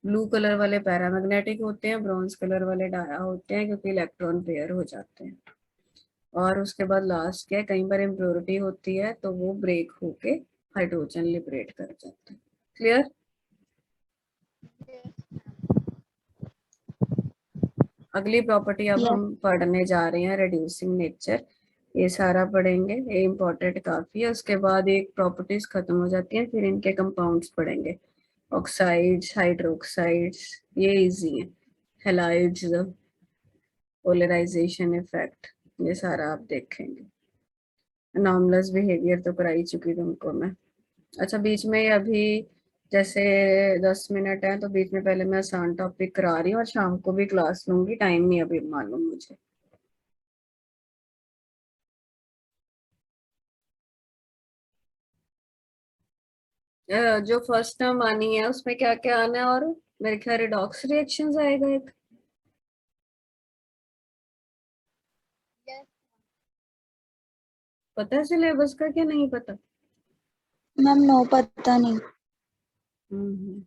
ब्लू कलर वाले पैरामैग्नेटिक होते हैं, ब्रॉन्ज कलर वाले डाया होते हैं, क्योंकि इलेक्ट्रॉन पेयर हो जाते हैं। और उसके बाद लास्ट क्या है, कई बार इम्प्योरिटी होती है तो वो ब्रेक होके हाइड्रोजन लिबरेट कर जाता है। क्लियर? अगली प्रॉपर्टी अब Yes. हम पढ़ने जा रहे हैं, रिड्यूसिंग नेचर। ये सारा पढ़ेंगे, ये इम्पोर्टेंट काफी है। उसके बाद एक प्रॉपर्टीज खत्म हो जाती हैं, फिर इनके कंपाउंड्स पढ़ेंगे, ऑक्साइड्स, हाइड्रोक्साइड्स, ये इजी है, हैलाइड्स, पोलराइजेशन इफेक्ट, ये सारा आप देखेंगे। अनॉमलस बिहेवियर तो कराई चुकी तुमको मैं। अच्छा, बीच में अभी जैसे 10 मिनट है तो बीच में पहले मैं आसान टॉपिक करा रही हूँ, और शाम को भी क्लास लूंगी, टाइम नहीं अभी मालूम मुझे। जो फर्स्ट टर्म आनी है उसमें क्या क्या आना है, और मेरे ख्याल रिडॉक्स रिएक्शंस आएगा एक। यस पता है सिलेबस का क्या नहीं पता? मैम नो पता नहीं। मैम,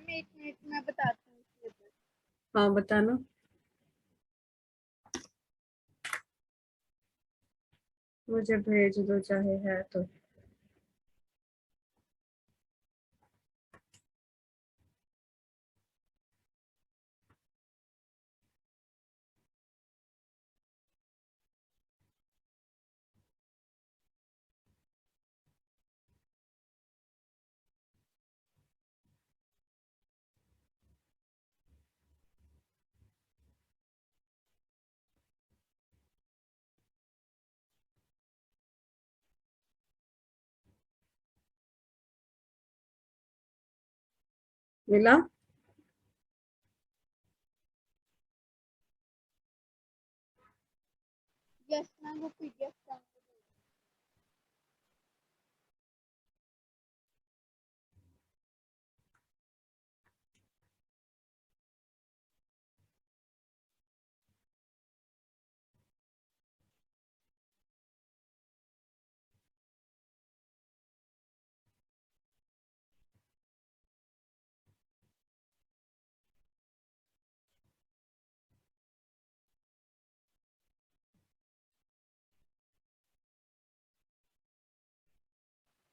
एक मिनट मैं बताती हूँ सिलेबस। हाँ बताना। मुझे भेज दो चाहे है तो। मिला? यस मैम, वो PDF डाउनलोड हो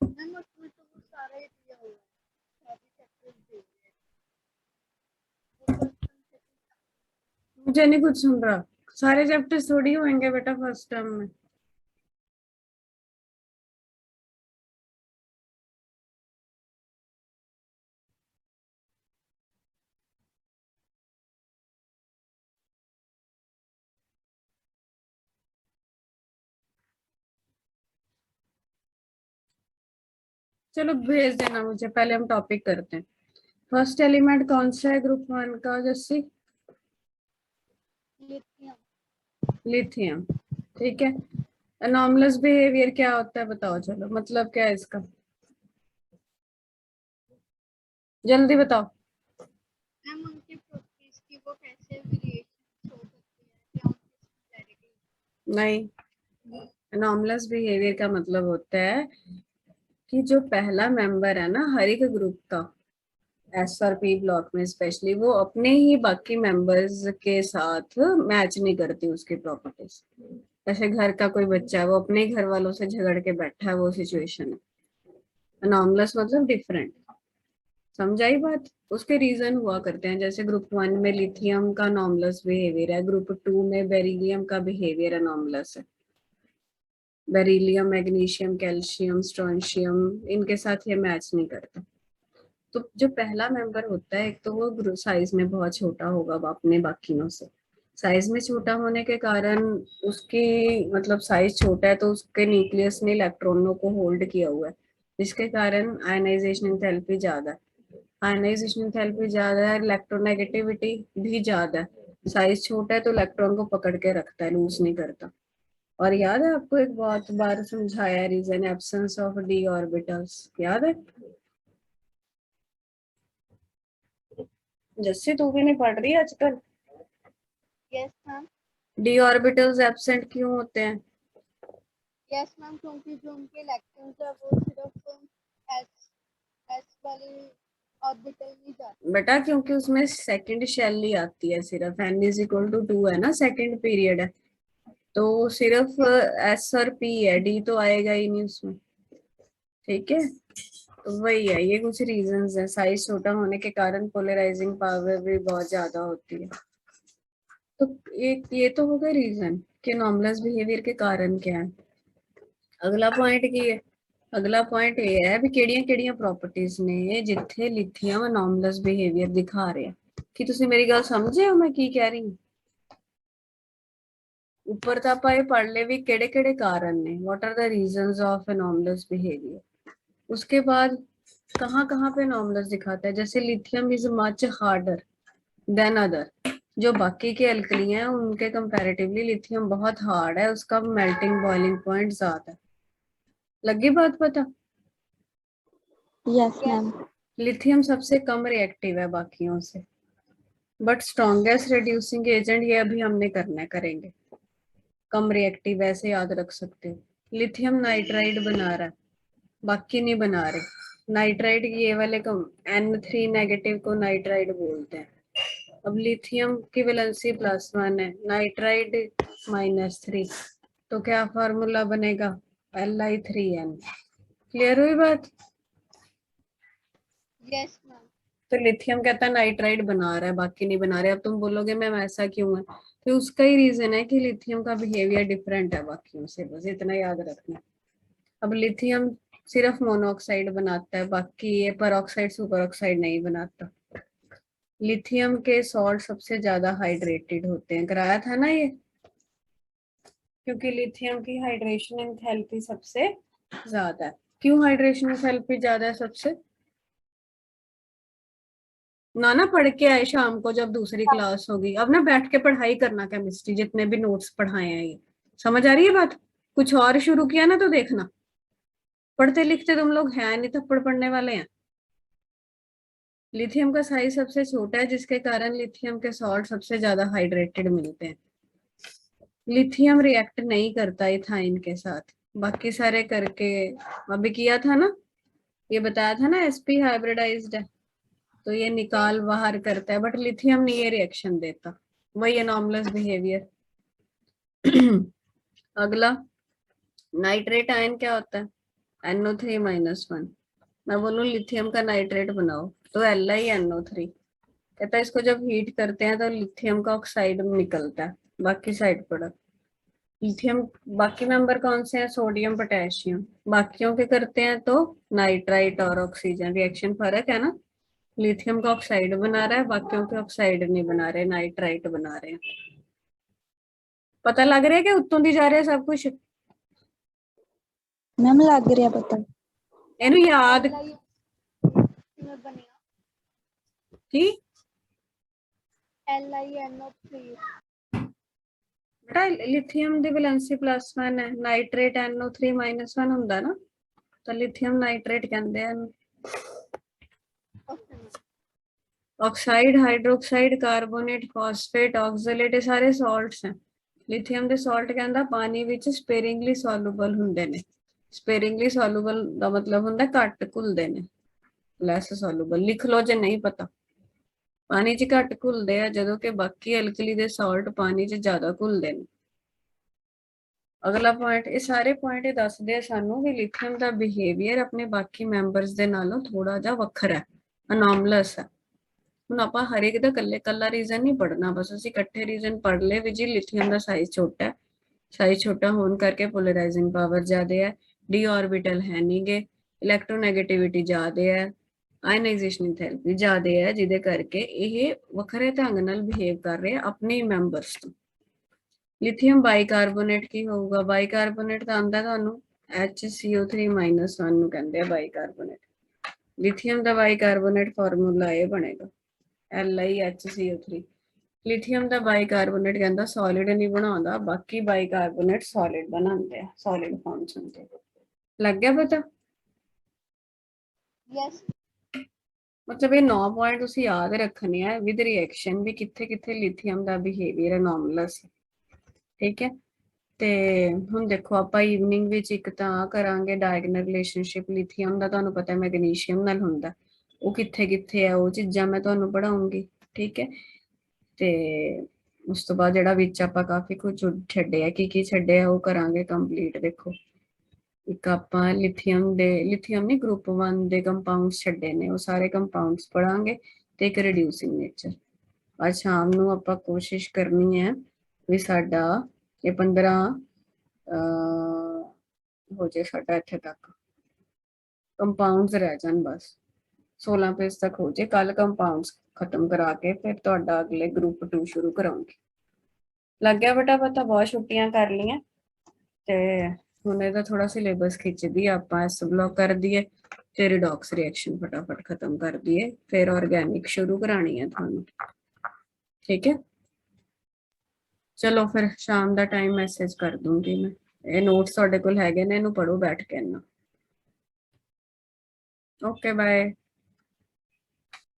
मैम, उसमें तो वो सारा ही दिया हुआ है, सारे चैप्टर्स दिए हुए हैं। वो फर्स्ट टर्म सेकंड मुझे नहीं कुछ सुन रहा, सारे चैप्टर्स थोड़ी होंगे बेटा फर्स्ट टर्म में। चलो भेज देना मुझे, पहले हम टॉपिक करते हैं। फर्स्ट एलिमेंट कौन सा है ग्रुप 1 का जस्सी? लिथियम। लिथियम, ठीक है। अनॉमलस बिहेवियर क्या होता है बताओ, चलो मतलब क्या है इसका, जल्दी बताओ। मैम, उनकी प्रॉपर्टीज की वो कैसे वेरिएशन हो सकती है, क्या उनकी सिमिलैरिटी। नहीं, अनॉमलस बिहेवियर का मतलब होता है कि जो पहला मेंबर है ना हर एक ग्रुप का, SRP ब्लॉक में स्पेशली, वो अपने ही बाकी मेंबर्स के साथ मैच नहीं करती उसकी प्रॉपर्टीज। जैसे घर का कोई बच्चा है, वो अपने ही घर वालों से झगड़ के बैठा है, वो सिचुएशन है। अनॉमलस मतलब डिफरेंट, समझ आई बात। उसके रीजन हुआ करते हैं, जैसे ग्रुप 1 में लिथियम का अनॉमलस बिहेवियर है, ग्रुप 2 में बेरिलियम का बिहेवियर अनॉमलस है। बेरिलियम, मैग्नीशियम, कैल्शियम, स्ट्रोंशियम, इनके साथ ये मैच नहीं करता। तो जो पहला मेंबर होता है, एक तो वो साइज में बहुत छोटा होगा अपने बाकियों से। साइज में छोटा होने के कारण उसकी मतलब साइज छोटा है तो उसके न्यूक्लियस ने इलेक्ट्रॉनों को होल्ड किया हुआ है, जिसके कारण आयनाइजेशन एंथैल्पी ज्यादा है। आयनाइजेशन एंथैल्पी ज्यादा है, इलेक्ट्रोनेगेटिविटी भी ज्यादा है। साइज छोटा है तो इलेक्ट्रॉन को पकड़ के रखता है, लूज नहीं करता। और याद है आपको एक बहुत बार समझाया reason, absence of d orbitals, याद है? जैसे तू भी नहीं पढ़ रही आजकल। Yes ma'am. D orbitals absent क्यों होते हैं? यस मैम, क्योंकि जो उनके इलेक्ट्रॉन्स है वो सिर्फ एस एस वाले ऑर्बिटल में जाते बेटा क्योंकि उसमें सेकंड शेल ही आती है, सिर्फ n इज इक्वल टू 2 है ना, सेकंड पीरियड है, तो सिर्फ हैं। एस और पी है, डी तो आएगा ही नहीं उसमें। ठीक है, तो वही है, ये कुछ रीजंस है। साइज छोटा होने के कारण पोलराइजिंग पावर भी बहुत ज्यादा होती है। तो एक ये तो हो गए रीजन कि नॉर्मलस बिहेवियर के कारण क्या है। अगला पॉइंट की है, अगला पॉइंट ये है भी केड़ियां केड़ियां प्रॉपर्टीज ने जिथे लिथियम अनॉमलस बिहेवियर दिखा रहे हैं। कि तुसी मेरी गल समझे हो मैं की कह रही हूँ? ऊपर तो आप ये पढ़ ले भी केड़े केड़े कारण ने, what are the reasons of anomalous behaviour. उसके बाद कहाँ कहाँ पे अनॉमलस दिखाता है, जैसे lithium is much harder than other. जो बाकी के एल्कली हैं उनके कंपैरेटिवली लिथियम बहुत हार्ड है, उसका मेल्टिंग बॉइलिंग पॉइंट ज्यादा है। लगी बात पता? Yes yes. मैम। लिथियम सबसे कम रिएक्टिव है बाकियों से, बट स्ट्रॉन्गेस्ट रिड्यूसिंग एजेंट ये अभी हमने करना है, करेंगे। कम रिएक्टिव ऐसे याद रख सकते हो। लिथियम नाइट्राइड बना रहा है, बाकी नहीं बना रहे। नाइट्राइड ये वाले कम N3 नेगेटिव को नाइट्राइड बोलते हैं। अब लिथियम की वैलेंसी +1 है, नाइट्राइड -3, तो क्या फार्मूला बनेगा? Li3n। क्लियर हुई बात? Yes ma'am. तो लिथियम कहता है नाइट्राइड बना रहा है, बाकी नहीं बना रहे। अब तुम बोलोगे मैम ऐसा क्यों है, तो उसका ही रीजन है कि लिथियम का बिहेवियर डिफरेंट है बाकियों से, बस इतना याद रखना। अब लिथियम सिर्फ मोनोऑक्साइड बनाता है, बाकी ये परऑक्साइड सुपर ऑक्साइड नहीं बनाता। लिथियम के सॉल्ट सबसे ज्यादा हाइड्रेटेड होते हैं, कराया था ना ये, क्योंकि लिथियम की हाइड्रेशन एंथैल्पी सबसे ज्यादा है। क्यों हाइड्रेशन एंथैल्पी ज्यादा है सबसे? ना पढ़ के आए शाम को जब दूसरी क्लास होगी, अब ना बैठ के पढ़ाई करना, केमिस्ट्री जितने भी नोट्स पढ़ाए हैं ये समझ आ रही है बात? कुछ और शुरू किया ना तो देखना, पढ़ते लिखते तुम लोग हैं नहीं, थप्पड़ पढ़ने वाले हैं। लिथियम का साइज सबसे छोटा है, जिसके कारण लिथियम के सॉल्ट सबसे ज्यादा हाइड्रेटेड मिलते हैं। लिथियम रिएक्ट नहीं करता इथाइन के साथ, बाकी सारे करके अभी किया था ना, ये बताया था ना sp हाइब्रिडाइज्ड है तो ये निकाल बाहर करता है, बट लिथियम नहीं ये रिएक्शन देता, वही अनॉमलस बिहेवियर। अगला नाइट्रेट आयन क्या होता है? NO3-1। मैं बोलूं लिथियम का नाइट्रेट बनाओ तो LiNO3 कहता है, इसको जब हीट करते हैं तो लिथियम का ऑक्साइड निकलता है, बाकी साइड प्रोडक्ट। लिथियम बाकी मेंबर कौन से हैं? सोडियम पोटेशियम, बाकियों के करते हैं तो नाइट्राइट और ऑक्सीजन, रिएक्शन फर्क है ना। लिथियम का ऑक्साइड बना रहा है, बाकियों के ऑक्साइड नहीं बना रहे, नाइट्राइट बना रहे हैं। पता लग रहा है कि उत्तों दी जा रहा है सब कुछ? मैम लग रहा पता। ਇਹਨੂੰ याद LI में बनेगा की LiNO3। बेटा लिथियम ਦੀ ਵੈਲੈਂਸੀ +1 ਹੈ, ਨਾਈਟ੍ਰੇਟ NO3-1 ਹੁੰਦਾ ਨਾ, ਤਾਂ ਲਿਥੀਅਮ ਨਾਈਟ੍ਰੇਟ ਕਹਿੰਦੇ ਆ ਇਹਨੂੰ। Okay ma'am. Oxide, hydroxide, carbonate, phosphate, oxalate ਇਹ ਸਾਰੇ ਸਾਲਟਸ हैं। ਲਿਥੀਅਮ ਦੇ ਸਾਲਟ ਕਹਿੰਦਾ ਪਾਣੀ ਵਿੱਚ ਸਪੇਰਿੰਗਲੀ ਸੋਲੂਬਲ ਹੁੰਦੇ ਨੇ। ਸਪੇਰਿੰਗਲੀ ਸੋਲੂਬਲ ਦਾ ਮਤਲਬ ਹੁੰਦਾ ਘੱਟ ਘੁਲਦੇ ਨੇ, ਲੈਸ ਸੋਲੂਬਲ। ਲਿਖ ਲਓ ਜੇ ਨਹੀਂ ਪਤਾ। ਪਾਣੀ 'ਚ ਘੱਟ ਘੁਲਦੇ ਆ, ਜਦੋਂ ਕਿ ਬਾਕੀ ਐਲਕਲੀ ਦੇ ਸਾਲਟ ਪਾਣੀ 'ਚ ਜ਼ਿਆਦਾ ਘੁਲਦੇ ਨੇ। ਅਗਲਾ ਪੁਆਇੰਟ, ਇਹ ਸਾਰੇ ਪੁਆਇੰਟ ਇਹ ਦੱਸਦੇ ਆ ਸਾਨੂੰ ਵੀ ਲਿਥੀਅਮ ਦਾ ਬਿਹੇਵੀਅਰ ਆਪਣੇ ਬਾਕੀ ਮੈਂਬਰਸ ਦੇ ਨਾਲੋਂ ਥੋੜਾ ਜਿਹਾ ਵੱਖਰਾ ਹੈ, ਅਨੋਮਲਸ ਹੈ। ਹੁਣ ਆਪਾਂ ਹਰ ਇੱਕ ਦਾ ਕੱਲਾ ਰੀਜ਼ਨ ਨਹੀਂ ਪੜਨਾ, ਬਸ ਅਸੀਂ ਇਕੱਠੇ ਰੀਜ਼ਨ ਪੜ ਲਏ ਵੀ ਜੀ ਲਿਥੀਅਮ ਦਾ ਸਾਈਜ਼ ਛੋਟਾ ਹੈ, ਸਾਈਜ਼ ਛੋਟਾ ਹੋਣ ਕਰਕੇ ਪੋਲਰਾਈਜ਼ਿੰਗ ਪਾਵਰ ਜ਼ਿਆਦਾ ਹੈ, ਡੀ ਆਰਬਿਟਲ ਹੈ ਨਹੀਂਗੇ, ਇਲੈਕਟ੍ਰੋਨੈਗੇਟਿਵਿਟੀ ਜ਼ਿਆਦਾ ਹੈ, ਆਇਨਾਈਜੇਸ਼ਨ ਥੈਰੇਪੀ ਜ਼ਿਆਦਾ ਹੈ, ਜਿਹਦੇ ਕਰਕੇ ਇਹ ਵੱਖਰੇ ਢੰਗ ਨਾਲ ਬਿਹੇਵ ਕਰ ਰਹੇ ਆ ਆਪਣੇ ਮੈਂਬਰਸ ਤੋਂ। ਲਿਥੀਅਮ ਬਾਈਕਾਰਬੋਨੇਟ ਕੀ ਹੋਊਗਾ? ਬਾਈਕਾਰਬੋਨੇਟ ਤਾਂ ਆਂਦਾ ਤੁਹਾਨੂੰ HCO3- ਨੂੰ ਕਹਿੰਦੇ ਆ ਬਾਈਕਾਰਬੋਨੇਟ। ਲਿਥੀਅਮ ਦਾ ਬਾਈਕਾਰਬੋਨੇਟ ਫਾਰਮੂਲਾ ਇਹ ਬਣੇਗਾ LiHCO3। ਲਿਥੀਅਮ ਦਾ ਬਾਈਕਾਰਬੋਨੇਟ ਕਹਿੰਦਾ ਸੋਲਿਡ ਨਹੀਂ ਬਣਾਉਂਦਾ, ਬਾਕੀ ਬਾਈਕਾਰਬੋਨੇਟ ਸੋਲਿਡ ਬਣਾਉਂਦੇ ਆ, ਸੋਲਿਡ ਫਾਰਮਸ ਹੁੰਦੇ। ਲੱਗ ਗਿਆ ਪਤਾ? ਯੈਸ ਮਤਲਬ ਇਹ 9 ਪੁਆਇੰਟ ਤੁਸੀਂ ਯਾਦ ਰੱਖਣੇ ਆ ਵਿਦ ਰਿਐਕਸ਼ਨ ਵੀ ਕਿੱਥੇ ਕਿੱਥੇ ਲਿਥੀਅਮ ਦਾ ਬਿਹੇਵੀਅਰ ਅਨੋਮਲਸ। ਠੀਕ ਹੈ, ਤੇ ਹੁਣ ਦੇਖੋ ਆਪਾਂ ਈਵਨਿੰਗ ਵਿੱਚ ਇੱਕ ਤਾਂ ਕਰਾਂਗੇ ਡਾਇਗਨਲ ਰਿਲੇਸ਼ਨਸ਼ਿਪ ਲਿਥੀਅਮ ਦਾ, ਤੁਹਾਨੂੰ ਪਤਾ ਮੈਗਨੀਸ਼ੀਅਮ ਨਾਲ ਹੁੰਦਾ, ਉਹ ਕਿੱਥੇ ਕਿੱਥੇ ਹੈ ਉਹ ਚੀਜ਼ਾਂ ਮੈਂ ਤੁਹਾਨੂੰ ਪੜਾਉਂਗੀ। ਠੀਕ ਹੈ, ਤੇ ਉਸ ਤੋਂ ਬਾਅਦ ਜਿਹੜਾ ਵਿੱਚ ਆਪਾਂ ਕਾਫੀ ਕੁਝ ਛੱਡਿਆ, ਕੀ ਛੱਡਿਆ ਉਹ ਕਰਾਂਗੇ ਕੰਪਲੀਟ। ਦੇਖੋ ਇੱਕ ਆਪਾਂ ਲਿਥੀਅਮ ਨਹੀਂ ਗਰੁੱਪ 1 ਦੇ ਕੰਪਾਊਂਡਸ ਛੱਡੇ ਨੇ, ਉਹ ਸਾਰੇ ਕੰਪਾਊਂਡਸ ਪੜਾਂਗੇ ਤੇ ਇੱਕ ਰਿਡਿਊਸਿੰਗ ਨੇਚਰ। ਅੱਜ ਸ਼ਾਮ ਨੂੰ ਆਪਾਂ ਕੋਸ਼ਿਸ਼ ਕਰਨੀ ਹੈ ਵੀ ਸਾਡਾ ਇਹ 15 ਹੋ ਜੇ ਸਾਡਾ ਇੱਥੇ ਤੱਕ, ਕੰਪਾਊਂਡਸ ਰਹਿ ਜਾਣ ਬਸ, 16 ਪੇਜ ਤੱਕ ਹੋ ਜੇ। ਕੱਲ ਕੰਪਾਊਂਡਸ ਖਤਮ ਕਰਾ ਕੇ ਫਿਰ ਤੁਹਾਡਾ ਅਗਲੇ ਗਰੁੱਪ 2 ਸ਼ੁਰੂ ਕਰਾਂਗੇ। ਲੱਗ ਗਿਆ ਬੇਟਾ ਪਤਾ? ਬਹੁਤ ਛੁੱਟੀਆਂ ਕਰ ਲਈਆਂ ਤੇ ਹੁਣ ਇਹਦਾ ਥੋੜਾ ਸਿਲੇਬਸ ਖਿੱਚਦੀ ਆਪਾਂ, ਐਸ ਬਲੌਕ ਕਰ ਦਈਏ ਤੇ ਰਿਡੌਕਸ ਰਿਐਕਸ਼ਨ ਫਟਾਫਟ ਖਤਮ ਕਰ ਦਈਏ, ਫਿਰ ਆਰਗੈਨਿਕ ਸ਼ੁਰੂ ਕਰਾਣੀ ਹੈ ਤੁਹਾਨੂੰ। ਠੀਕ ਹੈ, ਚਲੋ ਫਿਰ ਸ਼ਾਮ ਦਾ ਟਾਈਮ ਮੈਸੇਜ ਕਰ ਦੂੰਗੀ ਮੈਂ। ਇਹ ਨੋਟਸ ਤੁਹਾਡੇ ਕੋਲ ਹੈਗੇ ਨੇ, ਇਹਨੂੰ ਪੜੋ ਬੈਠ ਕੇ ਨਾ। Okay bye.